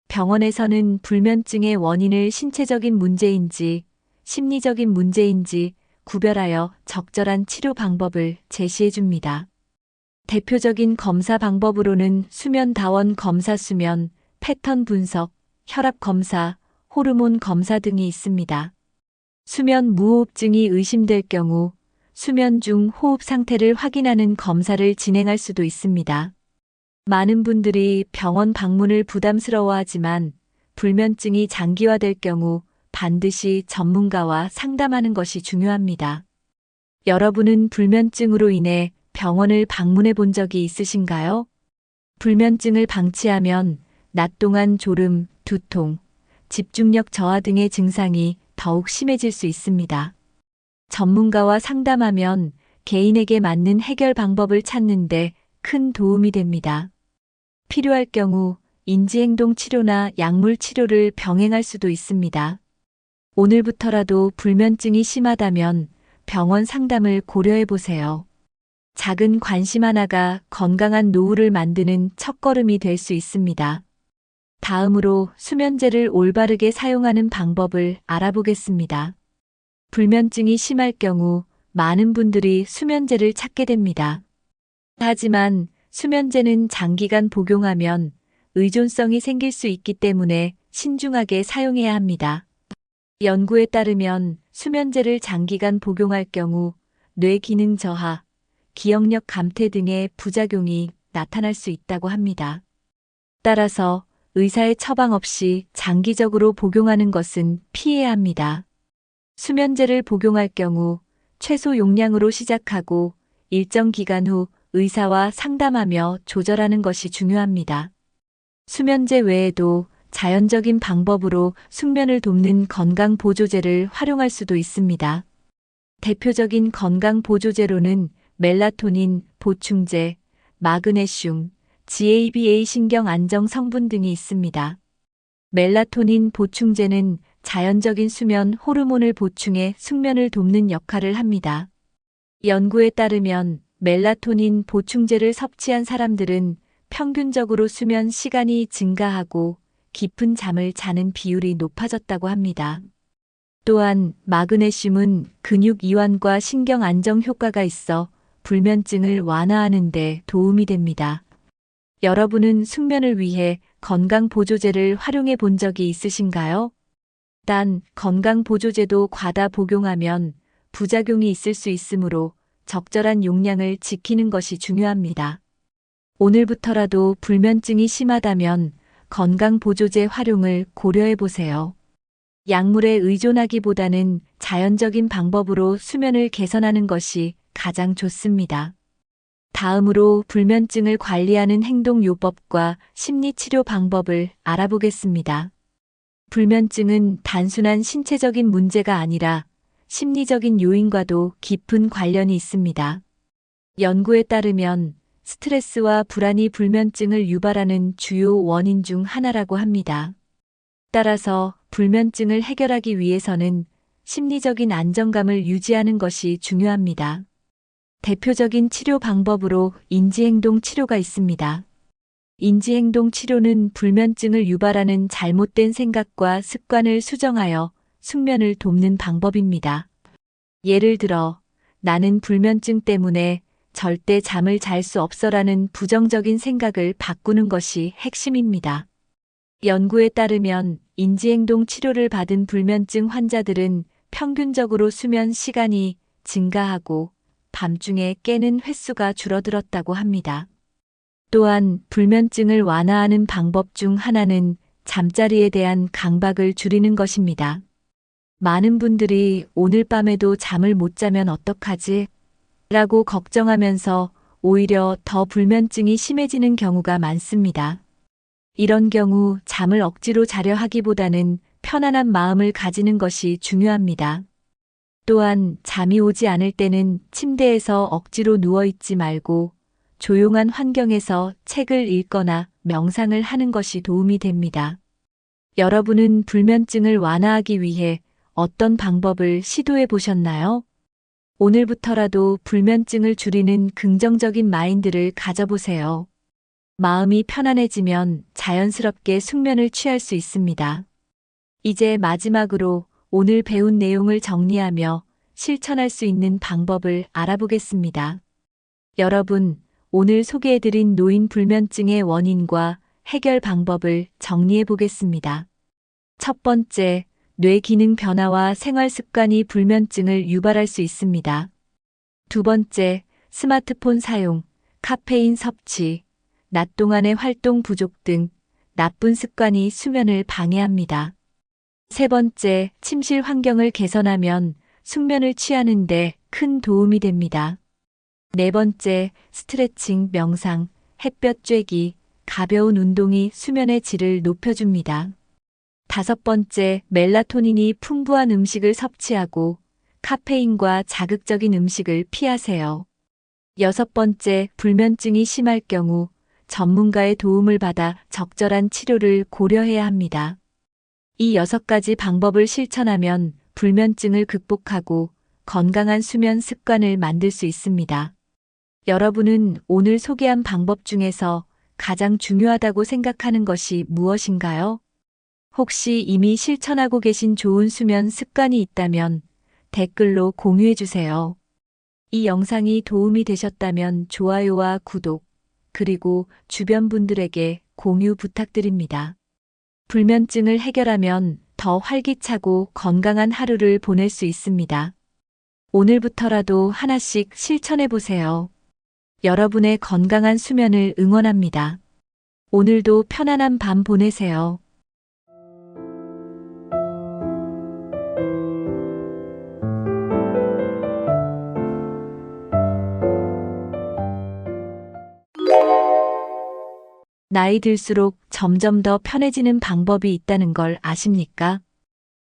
병원에서는 불면증의 원인을 신체적인 문제인지 심리적인 문제인지 구별하여 적절한 치료 방법을 제시해 줍니다. 대표적인 검사 방법으로는 수면 다원 검사, 수면 패턴 분석, 혈압 검사, 호르몬 검사 등이 있습니다. 수면 무호흡증이 의심될 경우 수면 중 호흡 상태를 확인하는 검사를 진행할 수도 있습니다. 많은 분들이 병원 방문을 부담스러워하지만 불면증이 장기화될 경우 반드시 전문가와 상담하는 것이 중요합니다. 여러분은 불면증으로 인해 병원을 방문해 본 적이 있으신가요? 불면증을 방치하면 낮 동안 졸음, 두통, 집중력 저하 등의 증상이 더욱 심해질 수 있습니다. 전문가와 상담하면 개인에게 맞는 해결 방법을 찾는데 큰 도움이 됩니다. 필요할 경우 인지행동 치료나 약물 치료를 병행할 수도 있습니다. 오늘부터라도 불면증이 심하다면 병원 상담을 고려해 보세요. 작은 관심 하나가 건강한 노후를 만드는 첫걸음이 될 수 있습니다. 다음으로 수면제를 올바르게 사용하는 방법을 알아보겠습니다. 불면증이 심할 경우 많은 분들이 수면제를 찾게 됩니다. 하지만 수면제는 장기간 복용하면 의존성이 생길 수 있기 때문에 신중하게 사용해야 합니다. 연구에 따르면 수면제를 장기간 복용할 경우 뇌 기능 저하, 기억력 감퇴 등의 부작용이 나타날 수 있다고 합니다. 따라서 의사의 처방 없이 장기적으로 복용하는 것은 피해야 합니다. 수면제를 복용할 경우 최소 용량으로 시작하고 일정 기간 후 의사와 상담하며 조절하는 것이 중요합니다. 수면제 외에도 자연적인 방법으로 숙면을 돕는 건강보조제를 활용할 수도 있습니다. 대표적인 건강보조제로는 멜라토닌, 보충제, 마그네슘, GABA 신경 안정 성분 등이 있습니다. 멜라토닌 보충제는 자연적인 수면 호르몬을 보충해 숙면을 돕는 역할을 합니다. 연구에 따르면 멜라토닌 보충제를 섭취한 사람들은 평균적으로 수면 시간이 증가하고 깊은 잠을 자는 비율이 높아졌다고 합니다. 또한 마그네슘은 근육 이완과 신경 안정 효과가 있어 불면증을 완화하는 데 도움이 됩니다. 여러분은 숙면을 위해 건강보조제를 활용해 본 적이 있으신가요? 단, 건강보조제도 과다 복용하면 부작용이 있을 수 있으므로 적절한 용량을 지키는 것이 중요합니다. 오늘부터라도 불면증이 심하다면 건강보조제 활용을 고려해 보세요. 약물에 의존하기보다는 자연적인 방법으로 수면을 개선하는 것이 가장 좋습니다. 다음으로 불면증을 관리하는 행동요법과 심리치료 방법을 알아보겠습니다. 불면증은 단순한 신체적인 문제가 아니라 심리적인 요인과도 깊은 관련이 있습니다. 연구에 따르면 스트레스와 불안이 불면증을 유발하는 주요 원인 중 하나라고 합니다. 따라서 불면증을 해결하기 위해서는 심리적인 안정감을 유지하는 것이 중요합니다. 대표적인 치료 방법으로 인지행동 치료가 있습니다. 인지행동 치료는 불면증을 유발하는 잘못된 생각과 습관을 수정하여 숙면을 돕는 방법입니다. 예를 들어, 나는 불면증 때문에 절대 잠을 잘 수 없어라는 부정적인 생각을 바꾸는 것이 핵심입니다. 연구에 따르면 인지행동 치료를 받은 불면증 환자들은 평균적으로 수면 시간이 증가하고 밤중에 깨는 횟수가 줄어들었다고 합니다. 또한 불면증을 완화하는 방법 중 하나는 잠자리에 대한 강박을 줄이는 것입니다. 많은 분들이 오늘 밤에도 잠을 못 자면 어떡하지? 라고 걱정하면서 오히려 더 불면증이 심해지는 경우가 많습니다. 이런 경우 잠을 억지로 자려 하기보다는 편안한 마음을 가지는 것이 중요합니다. 또한 잠이 오지 않을 때는 침대에서 억지로 누워있지 말고 조용한 환경에서 책을 읽거나 명상을 하는 것이 도움이 됩니다. 여러분은 불면증을 완화하기 위해 어떤 방법을 시도해 보셨나요? 오늘부터라도 불면증을 줄이는 긍정적인 마인드를 가져보세요. 마음이 편안해지면 자연스럽게 숙면을 취할 수 있습니다. 이제 마지막으로 오늘 배운 내용을 정리하며 실천할 수 있는 방법을 알아보겠습니다. 여러분, 오늘 소개해드린 노인 불면증의 원인과 해결 방법을 정리해 보겠습니다. 첫 번째, 뇌 기능 변화와 생활 습관이 불면증을 유발할 수 있습니다. 두 번째, 스마트폰 사용, 카페인 섭취, 낮 동안의 활동 부족 등 나쁜 습관이 수면을 방해합니다. 세 번째, 침실 환경을 개선하면 숙면을 취하는 데 큰 도움이 됩니다. 네 번째, 스트레칭, 명상, 햇볕 쬐기, 가벼운 운동이 수면의 질을 높여줍니다. 다섯 번째, 멜라토닌이 풍부한 음식을 섭취하고 카페인과 자극적인 음식을 피하세요. 여섯 번째, 불면증이 심할 경우 전문가의 도움을 받아 적절한 치료를 고려해야 합니다. 이 6가지 방법을 실천하면 불면증을 극복하고 건강한 수면 습관을 만들 수 있습니다. 여러분은 오늘 소개한 방법 중에서 가장 중요하다고 생각하는 것이 무엇인가요? 혹시 이미 실천하고 계신 좋은 수면 습관이 있다면 댓글로 공유해 주세요. 이 영상이 도움이 되셨다면 좋아요와 구독, 그리고 주변 분들에게 공유 부탁드립니다. 불면증을 해결하면 더 활기차고 건강한 하루를 보낼 수 있습니다. 오늘부터라도 하나씩 실천해 보세요. 여러분의 건강한 수면을 응원합니다. 오늘도 편안한 밤 보내세요. 나이 들수록 점점 더 편해지는 방법이 있다는 걸 아십니까?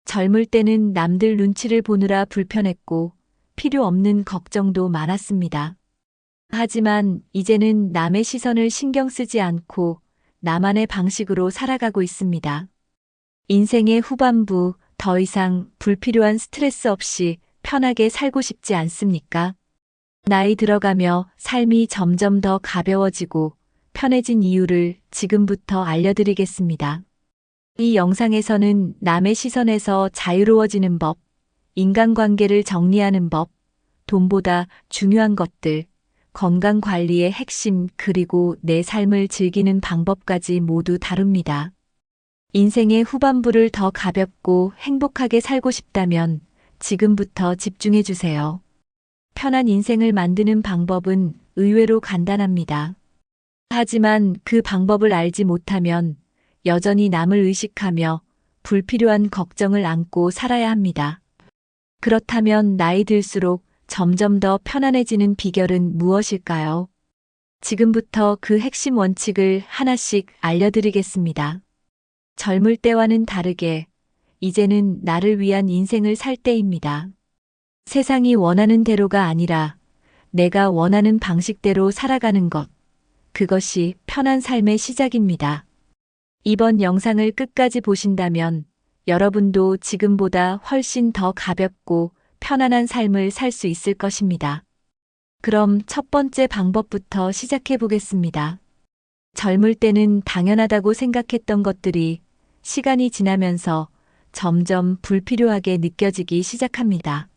젊을 때는 남들 눈치를 보느라 불편했고 필요 없는 걱정도 많았습니다. 하지만 이제는 남의 시선을 신경 쓰지 않고 나만의 방식으로 살아가고 있습니다. 인생의 후반부 더 이상 불필요한 스트레스 없이 편하게 살고 싶지 않습니까? 나이 들어가며 삶이 점점 더 가벼워지고 편해진 이유를 지금부터 알려드리겠습니다. 이 영상에서는 남의 시선에서 자유로워지는 법, 인간관계를 정리하는 법, 돈보다 중요한 것들, 건강 관리의 핵심 그리고 내 삶을 즐기는 방법까지 모두 다룹니다. 인생의 후반부를 더 가볍고 행복하게 살고 싶다면 지금부터 집중해 주세요. 편한 인생을 만드는 방법은 의외로 간단합니다. 하지만 그 방법을 알지 못하면 여전히 남을 의식하며 불필요한 걱정을 안고 살아야 합니다. 그렇다면 나이 들수록 점점 더 편안해지는 비결은 무엇일까요? 지금부터 그 핵심 원칙을 하나씩 알려드리겠습니다. 젊을 때와는 다르게 이제는 나를 위한 인생을 살 때입니다. 세상이 원하는 대로가 아니라 내가 원하는 방식대로 살아가는 것. 그것이 편한 삶의 시작입니다. 이번 영상을 끝까지 보신다면 여러분도 지금보다 훨씬 더 가볍고 편안한 삶을 살 수 있을 것입니다. 그럼 첫 번째 방법부터 시작해 보겠습니다. 젊을 때는 당연하다고 생각했던 것들이 시간이 지나면서 점점 불필요하게 느껴지기 시작합니다.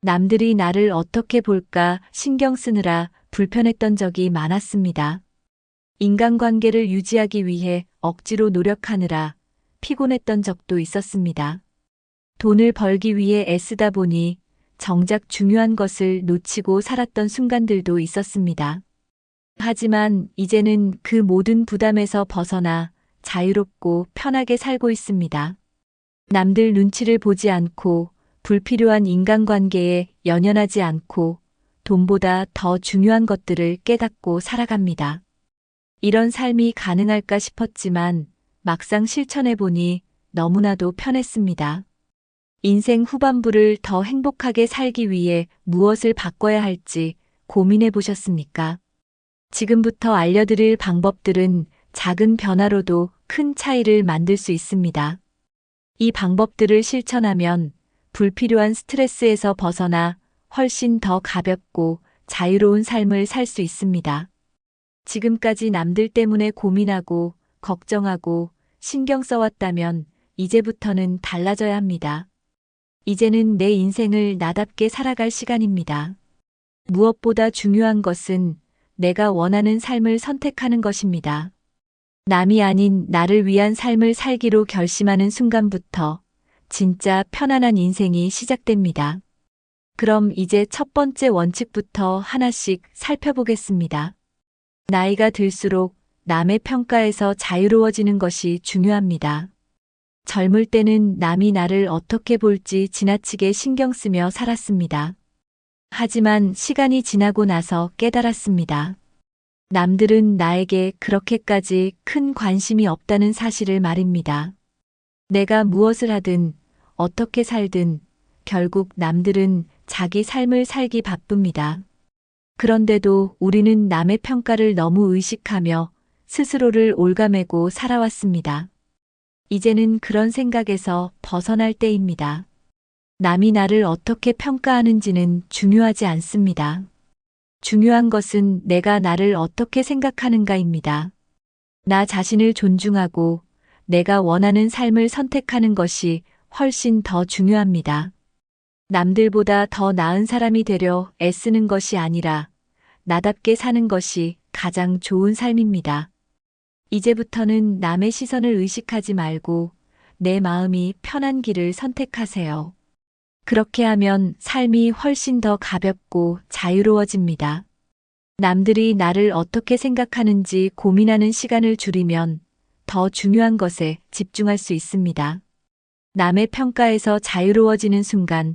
남들이 나를 어떻게 볼까 신경 쓰느라 불편했던 적이 많았습니다. 인간관계를 유지하기 위해 억지로 노력하느라 피곤했던 적도 있었습니다. 돈을 벌기 위해 애쓰다 보니 정작 중요한 것을 놓치고 살았던 순간들도 있었습니다. 하지만 이제는 그 모든 부담에서 벗어나 자유롭고 편하게 살고 있습니다. 남들 눈치를 보지 않고 불필요한 인간관계에 연연하지 않고 돈보다 더 중요한 것들을 깨닫고 살아갑니다. 이런 삶이 가능할까 싶었지만 막상 실천해보니 너무나도 편했습니다. 인생 후반부를 더 행복하게 살기 위해 무엇을 바꿔야 할지 고민해 보셨습니까? 지금부터 알려드릴 방법들은 작은 변화로도 큰 차이를 만들 수 있습니다. 이 방법들을 실천하면 불필요한 스트레스에서 벗어나 훨씬 더 가볍고 자유로운 삶을 살 수 있습니다. 지금까지 남들 때문에 고민하고 걱정하고 신경 써왔다면 이제부터는 달라져야 합니다. 이제는 내 인생을 나답게 살아갈 시간입니다. 무엇보다 중요한 것은 내가 원하는 삶을 선택하는 것입니다. 남이 아닌 나를 위한 삶을 살기로 결심하는 순간부터 진짜 편안한 인생이 시작됩니다. 그럼 이제 첫 번째 원칙부터 하나씩 살펴보겠습니다. 나이가 들수록 남의 평가에서 자유로워지는 것이 중요합니다. 젊을 때는 남이 나를 어떻게 볼지 지나치게 신경 쓰며 살았습니다. 하지만 시간이 지나고 나서 깨달았습니다. 남들은 나에게 그렇게까지 큰 관심이 없다는 사실을 말입니다. 내가 무엇을 하든 어떻게 살든 결국 남들은 자기 삶을 살기 바쁩니다. 그런데도 우리는 남의 평가를 너무 의식하며 스스로를 옭아매고 살아왔습니다. 이제는 그런 생각에서 벗어날 때입니다. 남이 나를 어떻게 평가하는지는 중요하지 않습니다. 중요한 것은 내가 나를 어떻게 생각하는가입니다. 나 자신을 존중하고 내가 원하는 삶을 선택하는 것이 훨씬 더 중요합니다. 남들보다 더 나은 사람이 되려 애쓰는 것이 아니라 나답게 사는 것이 가장 좋은 삶입니다. 이제부터는 남의 시선을 의식하지 말고 내 마음이 편한 길을 선택하세요. 그렇게 하면 삶이 훨씬 더 가볍고 자유로워집니다. 남들이 나를 어떻게 생각하는지 고민하는 시간을 줄이면 더 중요한 것에 집중할 수 있습니다. 남의 평가에서 자유로워지는 순간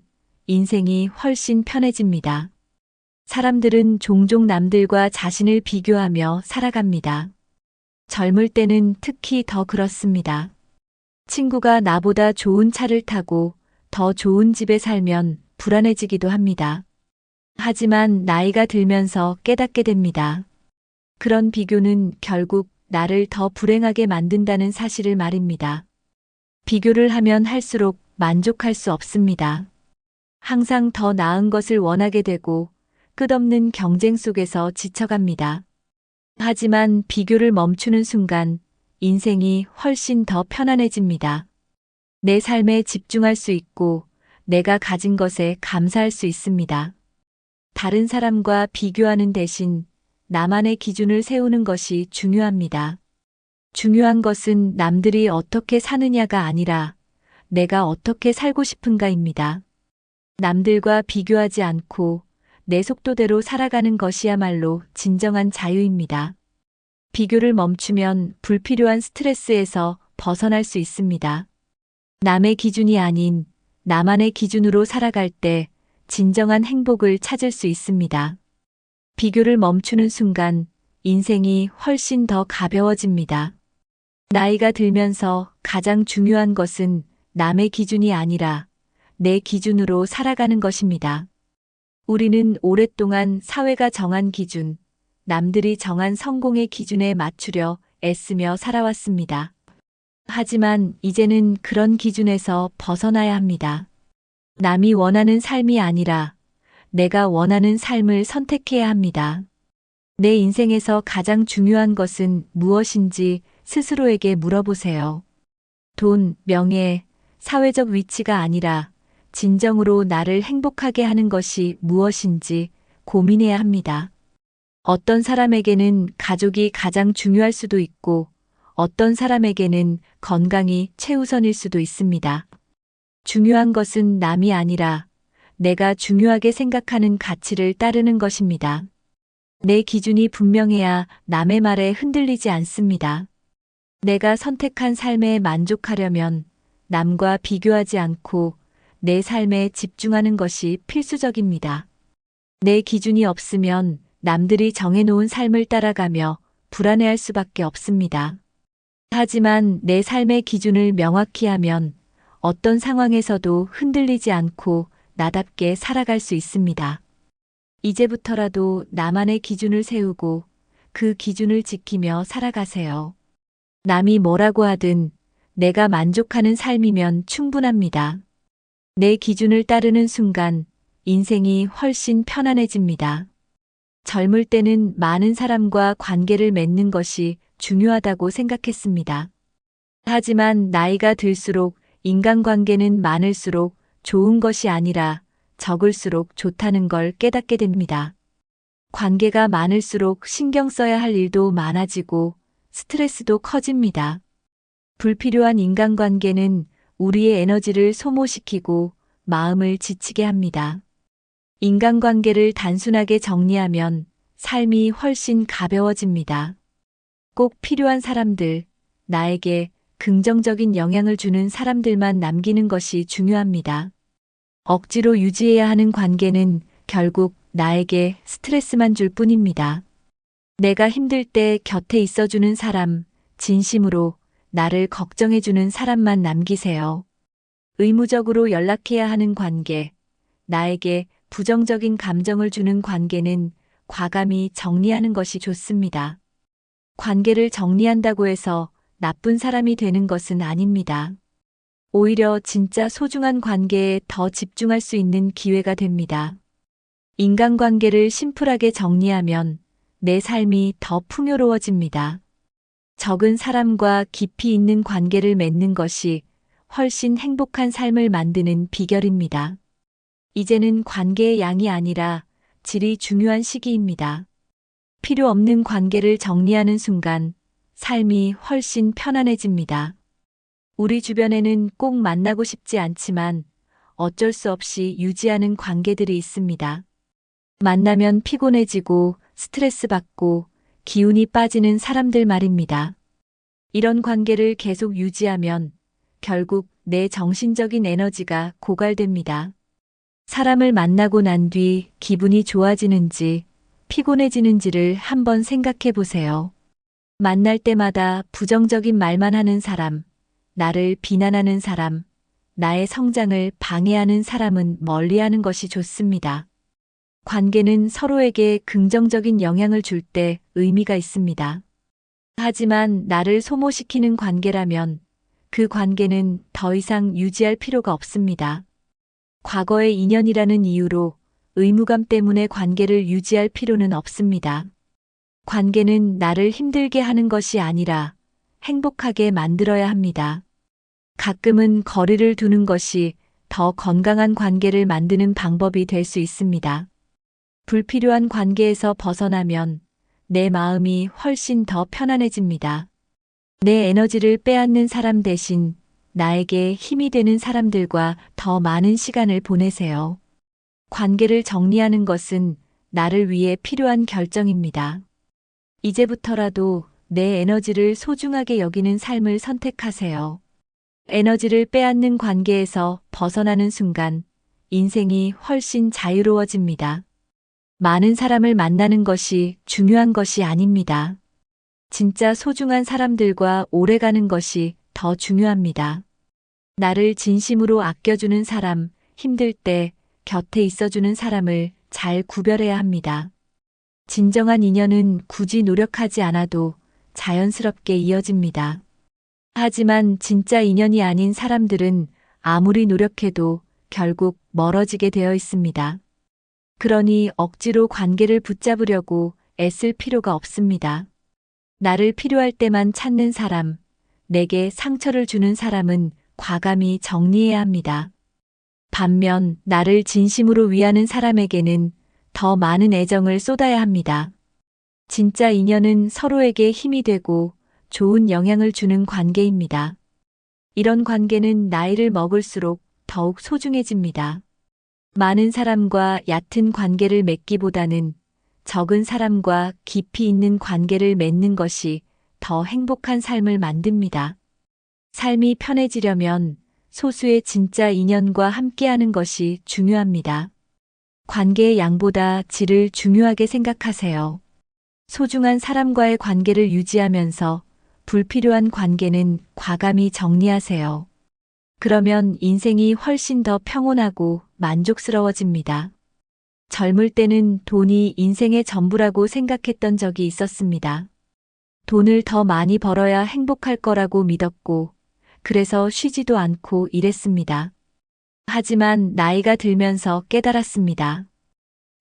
인생이 훨씬 편해집니다. 사람들은 종종 남들과 자신을 비교하며 살아갑니다. 젊을 때는 특히 더 그렇습니다. 친구가 나보다 좋은 차를 타고 더 좋은 집에 살면 불안해지기도 합니다. 하지만 나이가 들면서 깨닫게 됩니다. 그런 비교는 결국 나를 더 불행하게 만든다는 사실을 말입니다. 비교를 하면 할수록 만족할 수 없습니다. 항상 더 나은 것을 원하게 되고 끝없는 경쟁 속에서 지쳐갑니다. 하지만 비교를 멈추는 순간 인생이 훨씬 더 편안해집니다. 내 삶에 집중할 수 있고 내가 가진 것에 감사할 수 있습니다. 다른 사람과 비교하는 대신 나만의 기준을 세우는 것이 중요합니다. 중요한 것은 남들이 어떻게 사느냐가 아니라 내가 어떻게 살고 싶은가입니다. 남들과 비교하지 않고 내 속도대로 살아가는 것이야말로 진정한 자유입니다. 비교를 멈추면 불필요한 스트레스에서 벗어날 수 있습니다. 남의 기준이 아닌 나만의 기준으로 살아갈 때 진정한 행복을 찾을 수 있습니다. 비교를 멈추는 순간 인생이 훨씬 더 가벼워집니다. 나이가 들면서 가장 중요한 것은 남의 기준이 아니라 내 기준으로 살아가는 것입니다. 우리는 오랫동안 사회가 정한 기준, 남들이 정한 성공의 기준에 맞추려 애쓰며 살아왔습니다. 하지만 이제는 그런 기준에서 벗어나야 합니다. 남이 원하는 삶이 아니라 내가 원하는 삶을 선택해야 합니다. 내 인생에서 가장 중요한 것은 무엇인지 스스로에게 물어보세요. 돈, 명예, 사회적 위치가 아니라 진정으로 나를 행복하게 하는 것이 무엇인지 고민해야 합니다. 어떤 사람에게는 가족이 가장 중요할 수도 있고 어떤 사람에게는 건강이 최우선일 수도 있습니다. 중요한 것은 남이 아니라 내가 중요하게 생각하는 가치를 따르는 것입니다. 내 기준이 분명해야 남의 말에 흔들리지 않습니다. 내가 선택한 삶에 만족하려면 남과 비교하지 않고 내 삶에 집중하는 것이 필수적입니다. 내 기준이 없으면 남들이 정해놓은 삶을 따라가며 불안해할 수밖에 없습니다. 하지만 내 삶의 기준을 명확히 하면 어떤 상황에서도 흔들리지 않고 나답게 살아갈 수 있습니다. 이제부터라도 나만의 기준을 세우고 그 기준을 지키며 살아가세요. 남이 뭐라고 하든 내가 만족하는 삶이면 충분합니다. 내 기준을 따르는 순간 인생이 훨씬 편안해집니다. 젊을 때는 많은 사람과 관계를 맺는 것이 중요하다고 생각했습니다. 하지만 나이가 들수록 인간관계는 많을수록 좋은 것이 아니라 적을수록 좋다는 걸 깨닫게 됩니다. 관계가 많을수록 신경 써야 할 일도 많아지고 스트레스도 커집니다. 불필요한 인간관계는 우리의 에너지를 소모시키고 마음을 지치게 합니다. 인간관계를 단순하게 정리하면 삶이 훨씬 가벼워집니다. 꼭 필요한 사람들, 나에게 긍정적인 영향을 주는 사람들만 남기는 것이 중요합니다. 억지로 유지해야 하는 관계는 결국 나에게 스트레스만 줄 뿐입니다. 내가 힘들 때 곁에 있어주는 사람, 진심으로 나를 걱정해주는 사람만 남기세요. 의무적으로 연락해야 하는 관계, 나에게 부정적인 감정을 주는 관계는 과감히 정리하는 것이 좋습니다. 관계를 정리한다고 해서 나쁜 사람이 되는 것은 아닙니다. 오히려 진짜 소중한 관계에 더 집중할 수 있는 기회가 됩니다. 인간관계를 심플하게 정리하면 내 삶이 더 풍요로워집니다. 적은 사람과 깊이 있는 관계를 맺는 것이 훨씬 행복한 삶을 만드는 비결입니다. 이제는 관계의 양이 아니라 질이 중요한 시기입니다. 필요 없는 관계를 정리하는 순간 삶이 훨씬 편안해집니다. 우리 주변에는 꼭 만나고 싶지 않지만 어쩔 수 없이 유지하는 관계들이 있습니다. 만나면 피곤해지고 스트레스 받고 기운이 빠지는 사람들 말입니다. 이런 관계를 계속 유지하면 결국 내 정신적인 에너지가 고갈됩니다. 사람을 만나고 난 뒤 기분이 좋아지는지 피곤해지는지를 한번 생각해 보세요. 만날 때마다 부정적인 말만 하는 사람, 나를 비난하는 사람, 나의 성장을 방해하는 사람은 멀리하는 것이 좋습니다. 관계는 서로에게 긍정적인 영향을 줄 때 의미가 있습니다. 하지만 나를 소모시키는 관계라면 그 관계는 더 이상 유지할 필요가 없습니다. 과거의 인연이라는 이유로 의무감 때문에 관계를 유지할 필요는 없습니다. 관계는 나를 힘들게 하는 것이 아니라 행복하게 만들어야 합니다. 가끔은 거리를 두는 것이 더 건강한 관계를 만드는 방법이 될 수 있습니다. 불필요한 관계에서 벗어나면 내 마음이 훨씬 더 편안해집니다. 내 에너지를 빼앗는 사람 대신 나에게 힘이 되는 사람들과 더 많은 시간을 보내세요. 관계를 정리하는 것은 나를 위해 필요한 결정입니다. 이제부터라도 내 에너지를 소중하게 여기는 삶을 선택하세요. 에너지를 빼앗는 관계에서 벗어나는 순간 인생이 훨씬 자유로워집니다. 많은 사람을 만나는 것이 중요한 것이 아닙니다. 진짜 소중한 사람들과 오래가는 것이 더 중요합니다. 나를 진심으로 아껴주는 사람, 힘들 때 곁에 있어주는 사람을 잘 구별해야 합니다. 진정한 인연은 굳이 노력하지 않아도 자연스럽게 이어집니다. 하지만 진짜 인연이 아닌 사람들은 아무리 노력해도 결국 멀어지게 되어 있습니다. 그러니 억지로 관계를 붙잡으려고 애쓸 필요가 없습니다. 나를 필요할 때만 찾는 사람, 내게 상처를 주는 사람은 과감히 정리해야 합니다. 반면 나를 진심으로 위하는 사람에게는 더 많은 애정을 쏟아야 합니다. 진짜 인연은 서로에게 힘이 되고 좋은 영향을 주는 관계입니다. 이런 관계는 나이를 먹을수록 더욱 소중해집니다. 많은 사람과 얕은 관계를 맺기보다는 적은 사람과 깊이 있는 관계를 맺는 것이 더 행복한 삶을 만듭니다. 삶이 편해지려면 소수의 진짜 인연과 함께하는 것이 중요합니다. 관계의 양보다 질을 중요하게 생각하세요. 소중한 사람과의 관계를 유지하면서 불필요한 관계는 과감히 정리하세요. 그러면 인생이 훨씬 더 평온하고 만족스러워집니다. 젊을 때는 돈이 인생의 전부라고 생각했던 적이 있었습니다. 돈을 더 많이 벌어야 행복할 거라고 믿었고, 그래서 쉬지도 않고 일했습니다. 하지만 나이가 들면서 깨달았습니다.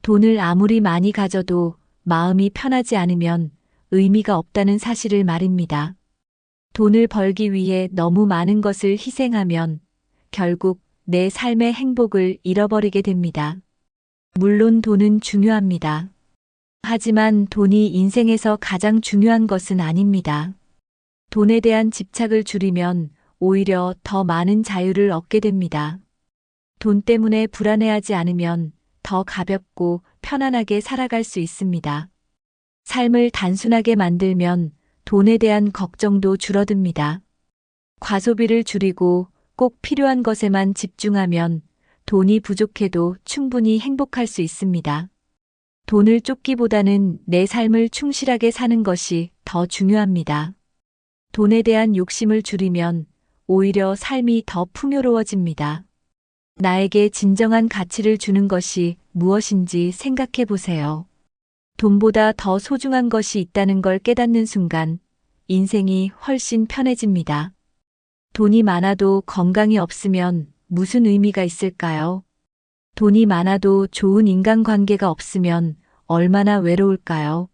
돈을 아무리 많이 가져도 마음이 편하지 않으면 의미가 없다는 사실을 말입니다. 돈을 벌기 위해 너무 많은 것을 희생하면 결국 내 삶의 행복을 잃어버리게 됩니다. 물론 돈은 중요합니다. 하지만 돈이 인생에서 가장 중요한 것은 아닙니다. 돈에 대한 집착을 줄이면 오히려 더 많은 자유를 얻게 됩니다. 돈 때문에 불안해하지 않으면 더 가볍고 편안하게 살아갈 수 있습니다. 삶을 단순하게 만들면 돈에 대한 걱정도 줄어듭니다. 과소비를 줄이고 꼭 필요한 것에만 집중하면 돈이 부족해도 충분히 행복할 수 있습니다. 돈을 쫓기보다는 내 삶을 충실하게 사는 것이 더 중요합니다. 돈에 대한 욕심을 줄이면 오히려 삶이 더 풍요로워집니다. 나에게 진정한 가치를 주는 것이 무엇인지 생각해 보세요. 돈보다 더 소중한 것이 있다는 걸 깨닫는 순간 인생이 훨씬 편해집니다. 돈이 많아도 건강이 없으면 무슨 의미가 있을까요? 돈이 많아도 좋은 인간관계가 없으면 얼마나 외로울까요?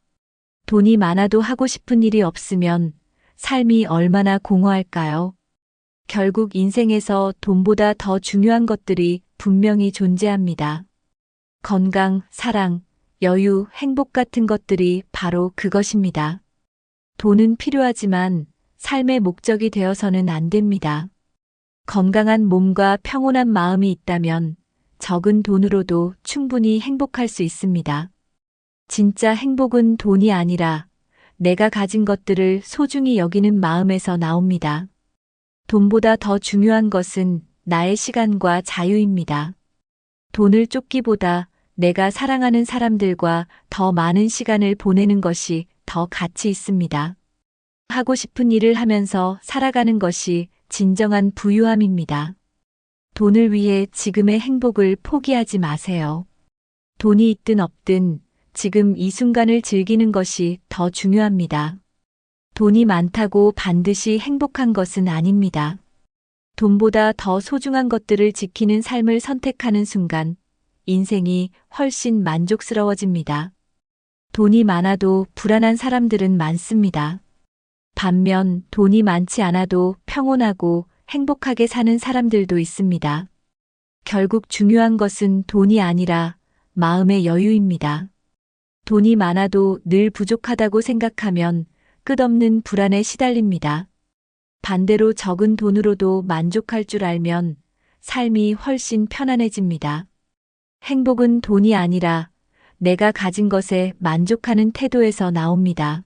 돈이 많아도 하고 싶은 일이 없으면 삶이 얼마나 공허할까요? 결국 인생에서 돈보다 더 중요한 것들이 분명히 존재합니다. 건강, 사랑, 여유, 행복 같은 것들이 바로 그것입니다. 돈은 필요하지만 삶의 목적이 되어서는 안 됩니다. 건강한 몸과 평온한 마음이 있다면 적은 돈으로도 충분히 행복할 수 있습니다. 진짜 행복은 돈이 아니라 내가 가진 것들을 소중히 여기는 마음에서 나옵니다. 돈보다 더 중요한 것은 나의 시간과 자유입니다. 돈을 쫓기보다 내가 사랑하는 사람들과 더 많은 시간을 보내는 것이 더 가치 있습니다. 하고 싶은 일을 하면서 살아가는 것이 진정한 부유함입니다. 돈을 위해 지금의 행복을 포기하지 마세요. 돈이 있든 없든 지금 이 순간을 즐기는 것이 더 중요합니다. 돈이 많다고 반드시 행복한 것은 아닙니다. 돈보다 더 소중한 것들을 지키는 삶을 선택하는 순간 인생이 훨씬 만족스러워집니다. 돈이 많아도 불안한 사람들은 많습니다. 반면 돈이 많지 않아도 평온하고 행복하게 사는 사람들도 있습니다. 결국 중요한 것은 돈이 아니라 마음의 여유입니다. 돈이 많아도 늘 부족하다고 생각하면 끝없는 불안에 시달립니다. 반대로 적은 돈으로도 만족할 줄 알면 삶이 훨씬 편안해집니다. 행복은 돈이 아니라 내가 가진 것에 만족하는 태도에서 나옵니다.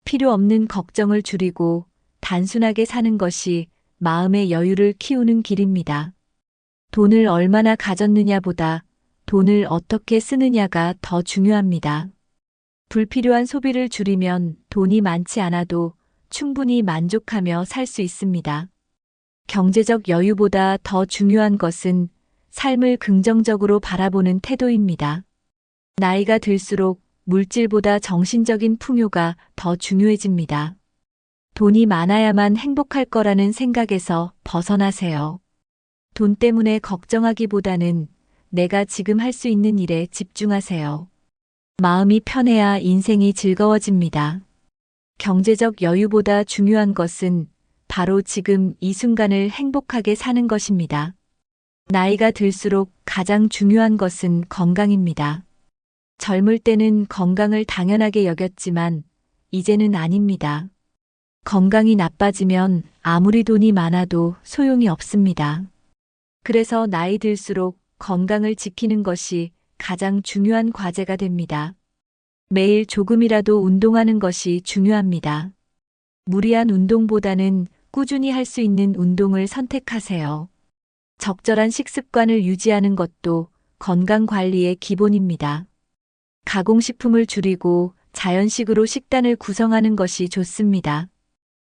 필요 없는 걱정을 줄이고 단순하게 사는 것이 마음의 여유를 키우는 길입니다. 돈을 얼마나 가졌느냐보다 돈을 어떻게 쓰느냐가 더 중요합니다. 불필요한 소비를 줄이면 돈이 많지 않아도 충분히 만족하며 살 수 있습니다. 경제적 여유보다 더 중요한 것은 삶을 긍정적으로 바라보는 태도입니다. 나이가 들수록 물질보다 정신적인 풍요가 더 중요해집니다. 돈이 많아야만 행복할 거라는 생각에서 벗어나세요. 돈 때문에 걱정하기보다는 내가 지금 할 수 있는 일에 집중하세요. 마음이 편해야 인생이 즐거워집니다. 경제적 여유보다 중요한 것은 바로 지금 이 순간을 행복하게 사는 것입니다. 나이가 들수록 가장 중요한 것은 건강입니다. 젊을 때는 건강을 당연하게 여겼지만 이제는 아닙니다. 건강이 나빠지면 아무리 돈이 많아도 소용이 없습니다. 그래서 나이 들수록 건강을 지키는 것이 가장 중요한 과제가 됩니다. 매일 조금이라도 운동하는 것이 중요합니다. 무리한 운동보다는 꾸준히 할 수 있는 운동을 선택하세요. 적절한 식습관을 유지하는 것도 건강 관리의 기본입니다. 가공식품을 줄이고 자연식으로 식단을 구성하는 것이 좋습니다.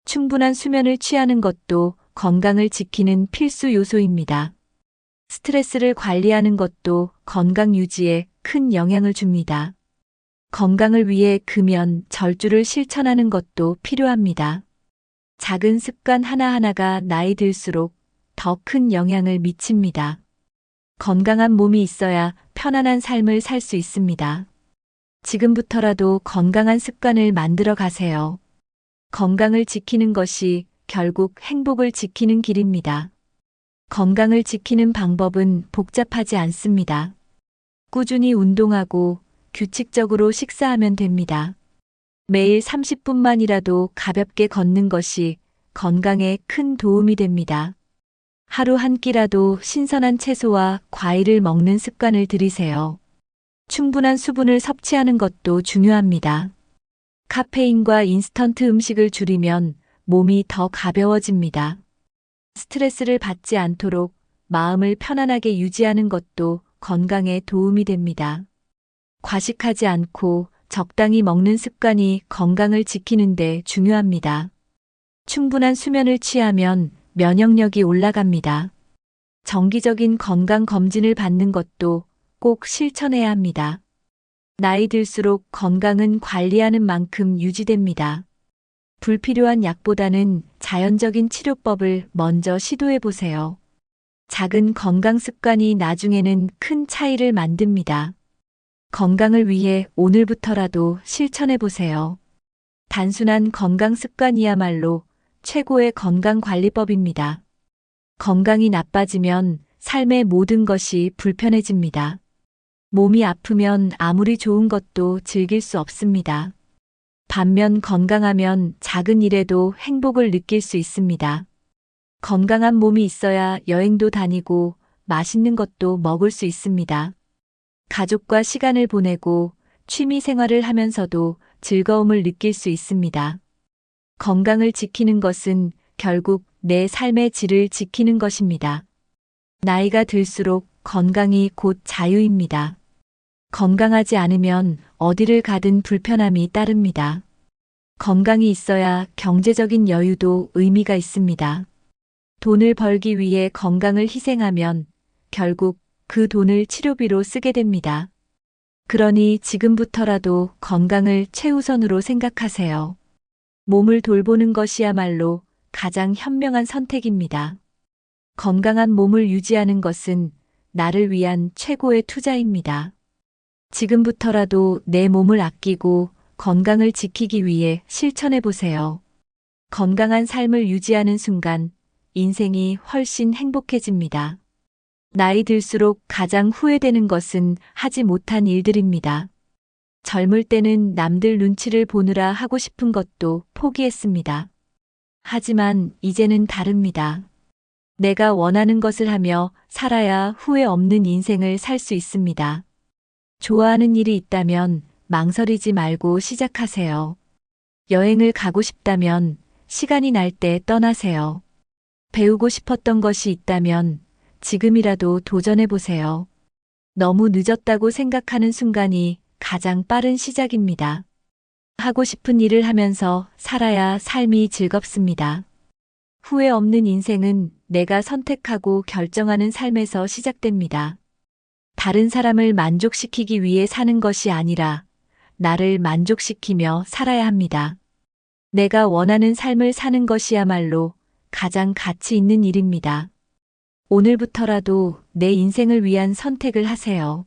충분한 수면을 취하는 것도 건강을 지키는 필수 요소입니다. 스트레스를 관리하는 것도 건강 유지에 큰 영향을 줍니다. 건강을 위해 금연, 절주를 실천하는 것도 필요합니다. 작은 습관 하나하나가 나이 들수록 더 큰 영향을 미칩니다. 건강한 몸이 있어야 편안한 삶을 살 수 있습니다. 지금부터라도 건강한 습관을 만들어 가세요. 건강을 지키는 것이 결국 행복을 지키는 길입니다. 건강을 지키는 방법은 복잡하지 않습니다. 꾸준히 운동하고 규칙적으로 식사하면 됩니다. 매일 30분만이라도 가볍게 걷는 것이 건강에 큰 도움이 됩니다. 하루 한 끼라도 신선한 채소와 과일을 먹는 습관을 들이세요. 충분한 수분을 섭취하는 것도 중요합니다. 카페인과 인스턴트 음식을 줄이면 몸이 더 가벼워집니다. 스트레스를 받지 않도록 마음을 편안하게 유지하는 것도 건강에 도움이 됩니다. 과식하지 않고 적당히 먹는 습관이 건강을 지키는 데 중요합니다. 충분한 수면을 취하면 면역력이 올라갑니다. 정기적인 건강 검진을 받는 것도 꼭 실천해야 합니다. 나이 들수록 건강은 관리하는 만큼 유지됩니다. 불필요한 약보다는 자연적인 치료법을 먼저 시도해 보세요. 작은 건강 습관이 나중에는 큰 차이를 만듭니다. 건강을 위해 오늘부터라도 실천해 보세요. 단순한 건강 습관이야말로 최고의 건강 관리법입니다. 건강이 나빠지면 삶의 모든 것이 불편해집니다. 몸이 아프면 아무리 좋은 것도 즐길 수 없습니다. 반면 건강하면 작은 일에도 행복을 느낄 수 있습니다. 건강한 몸이 있어야 여행도 다니고 맛있는 것도 먹을 수 있습니다. 가족과 시간을 보내고 취미 생활을 하면서도 즐거움을 느낄 수 있습니다. 건강을 지키는 것은 결국 내 삶의 질을 지키는 것입니다. 나이가 들수록 건강이 곧 자유입니다. 건강하지 않으면 어디를 가든 불편함이 따릅니다. 건강이 있어야 경제적인 여유도 의미가 있습니다. 돈을 벌기 위해 건강을 희생하면 결국 그 돈을 치료비로 쓰게 됩니다. 그러니 지금부터라도 건강을 최우선으로 생각하세요. 몸을 돌보는 것이야말로 가장 현명한 선택입니다. 건강한 몸을 유지하는 것은 나를 위한 최고의 투자입니다. 지금부터라도 내 몸을 아끼고 건강을 지키기 위해 실천해 보세요. 건강한 삶을 유지하는 순간 인생이 훨씬 행복해집니다. 나이 들수록 가장 후회되는 것은 하지 못한 일들입니다. 젊을 때는 남들 눈치를 보느라 하고 싶은 것도 포기했습니다. 하지만 이제는 다릅니다. 내가 원하는 것을 하며 살아야 후회 없는 인생을 살 수 있습니다. 좋아하는 일이 있다면 망설이지 말고 시작하세요. 여행을 가고 싶다면 시간이 날 때 떠나세요. 배우고 싶었던 것이 있다면 지금이라도 도전해 보세요. 너무 늦었다고 생각하는 순간이 가장 빠른 시작입니다. 하고 싶은 일을 하면서 살아야 삶이 즐겁습니다. 후회 없는 인생은 내가 선택하고 결정하는 삶에서 시작됩니다. 다른 사람을 만족시키기 위해 사는 것이 아니라 나를 만족시키며 살아야 합니다. 내가 원하는 삶을 사는 것이야말로 가장 가치 있는 일입니다. 오늘부터라도 내 인생을 위한 선택을 하세요.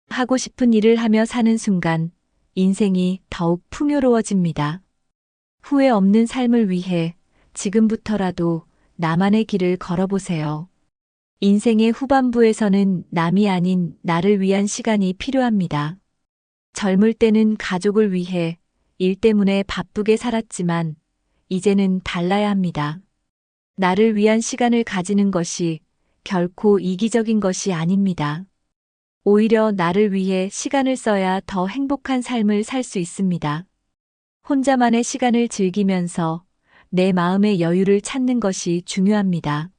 하고 싶은 일을 하며 사는 순간 인생이 더욱 풍요로워집니다. 후회 없는 삶을 위해 지금부터라도 나만의 길을 걸어보세요. 인생의 후반부에서는 남이 아닌 나를 위한 시간이 필요합니다. 젊을 때는 가족을 위해 일 때문에 바쁘게 살았지만 이제는 달라야 합니다. 나를 위한 시간을 가지는 것이 결코 이기적인 것이 아닙니다. 오히려 나를 위해 시간을 써야 더 행복한 삶을 살 수 있습니다. 혼자만의 시간을 즐기면서 내 마음의 여유를 찾는 것이 중요합니다.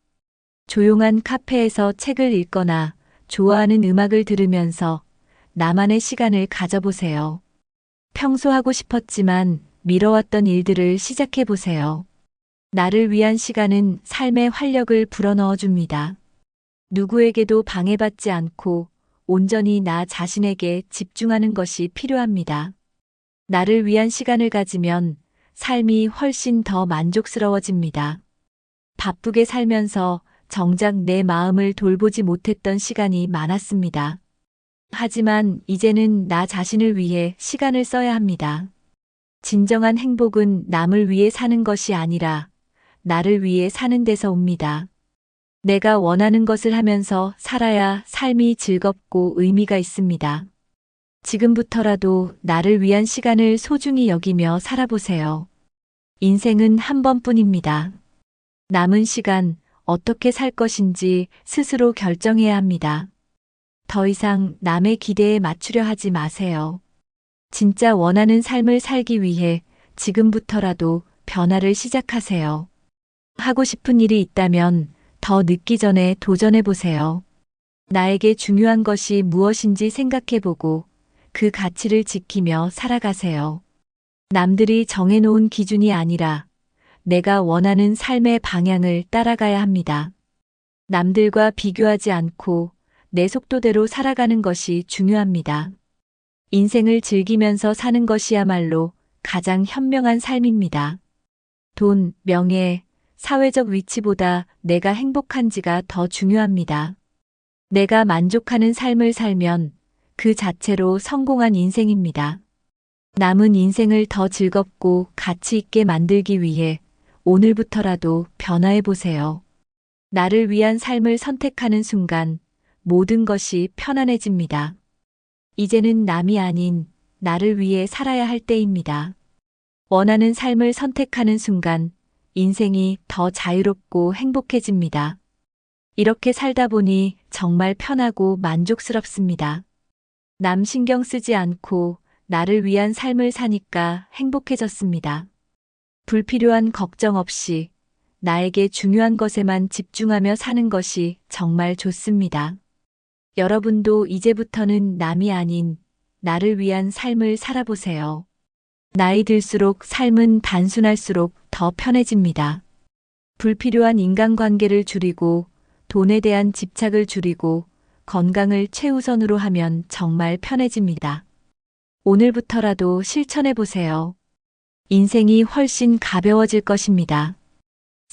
조용한 카페에서 책을 읽거나 좋아하는 음악을 들으면서 나만의 시간을 가져보세요. 평소 하고 싶었지만 미뤄왔던 일들을 시작해 보세요. 나를 위한 시간은 삶의 활력을 불어넣어 줍니다. 누구에게도 방해받지 않고 온전히 나 자신에게 집중하는 것이 필요합니다. 나를 위한 시간을 가지면 삶이 훨씬 더 만족스러워집니다. 바쁘게 살면서 정작 내 마음을 돌보지 못했던 시간이 많았습니다. 하지만 이제는 나 자신을 위해 시간을 써야 합니다. 진정한 행복은 남을 위해 사는 것이 아니라 나를 위해 사는 데서 옵니다. 내가 원하는 것을 하면서 살아야 삶이 즐겁고 의미가 있습니다. 지금부터라도 나를 위한 시간을 소중히 여기며 살아보세요. 인생은 한 번뿐입니다. 남은 시간 어떻게 살 것인지 스스로 결정해야 합니다. 더 이상 남의 기대에 맞추려 하지 마세요. 진짜 원하는 삶을 살기 위해 지금부터라도 변화를 시작하세요. 하고 싶은 일이 있다면 더 늦기 전에 도전해 보세요. 나에게 중요한 것이 무엇인지 생각해 보고 그 가치를 지키며 살아가세요. 남들이 정해놓은 기준이 아니라 내가 원하는 삶의 방향을 따라가야 합니다. 남들과 비교하지 않고 내 속도대로 살아가는 것이 중요합니다. 인생을 즐기면서 사는 것이야말로 가장 현명한 삶입니다. 돈, 명예, 사회적 위치보다 내가 행복한지가 더 중요합니다. 내가 만족하는 삶을 살면 그 자체로 성공한 인생입니다. 남은 인생을 더 즐겁고 가치 있게 만들기 위해 오늘부터라도 변화해 보세요. 나를 위한 삶을 선택하는 순간 모든 것이 편안해집니다. 이제는 남이 아닌 나를 위해 살아야 할 때입니다. 원하는 삶을 선택하는 순간 인생이 더 자유롭고 행복해집니다. 이렇게 살다 보니 정말 편하고 만족스럽습니다. 남 신경 쓰지 않고 나를 위한 삶을 사니까 행복해졌습니다. 불필요한 걱정 없이 나에게 중요한 것에만 집중하며 사는 것이 정말 좋습니다. 여러분도 이제부터는 남이 아닌 나를 위한 삶을 살아보세요. 나이 들수록 삶은 단순할수록 더 편해집니다. 불필요한 인간관계를 줄이고 돈에 대한 집착을 줄이고 건강을 최우선으로 하면 정말 편해집니다. 오늘부터라도 실천해 보세요. 인생이 훨씬 가벼워질 것입니다.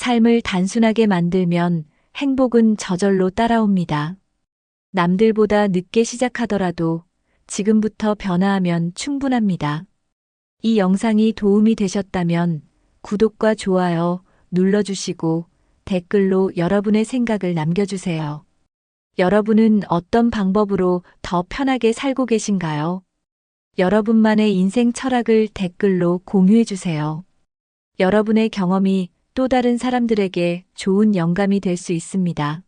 삶을 단순하게 만들면 행복은 저절로 따라옵니다. 남들보다 늦게 시작하더라도 지금부터 변화하면 충분합니다. 이 영상이 도움이 되셨다면 구독과 좋아요 눌러주시고 댓글로 여러분의 생각을 남겨주세요. 여러분은 어떤 방법으로 더 편하게 살고 계신가요? 여러분만의 인생 철학을 댓글로 공유해주세요. 여러분의 경험이 또 다른 사람들에게 좋은 영감이 될 수 있습니다.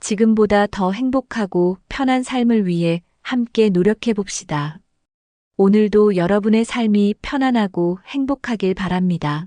지금보다 더 행복하고 편한 삶을 위해 함께 노력해 봅시다. 오늘도 여러분의 삶이 편안하고 행복하길 바랍니다.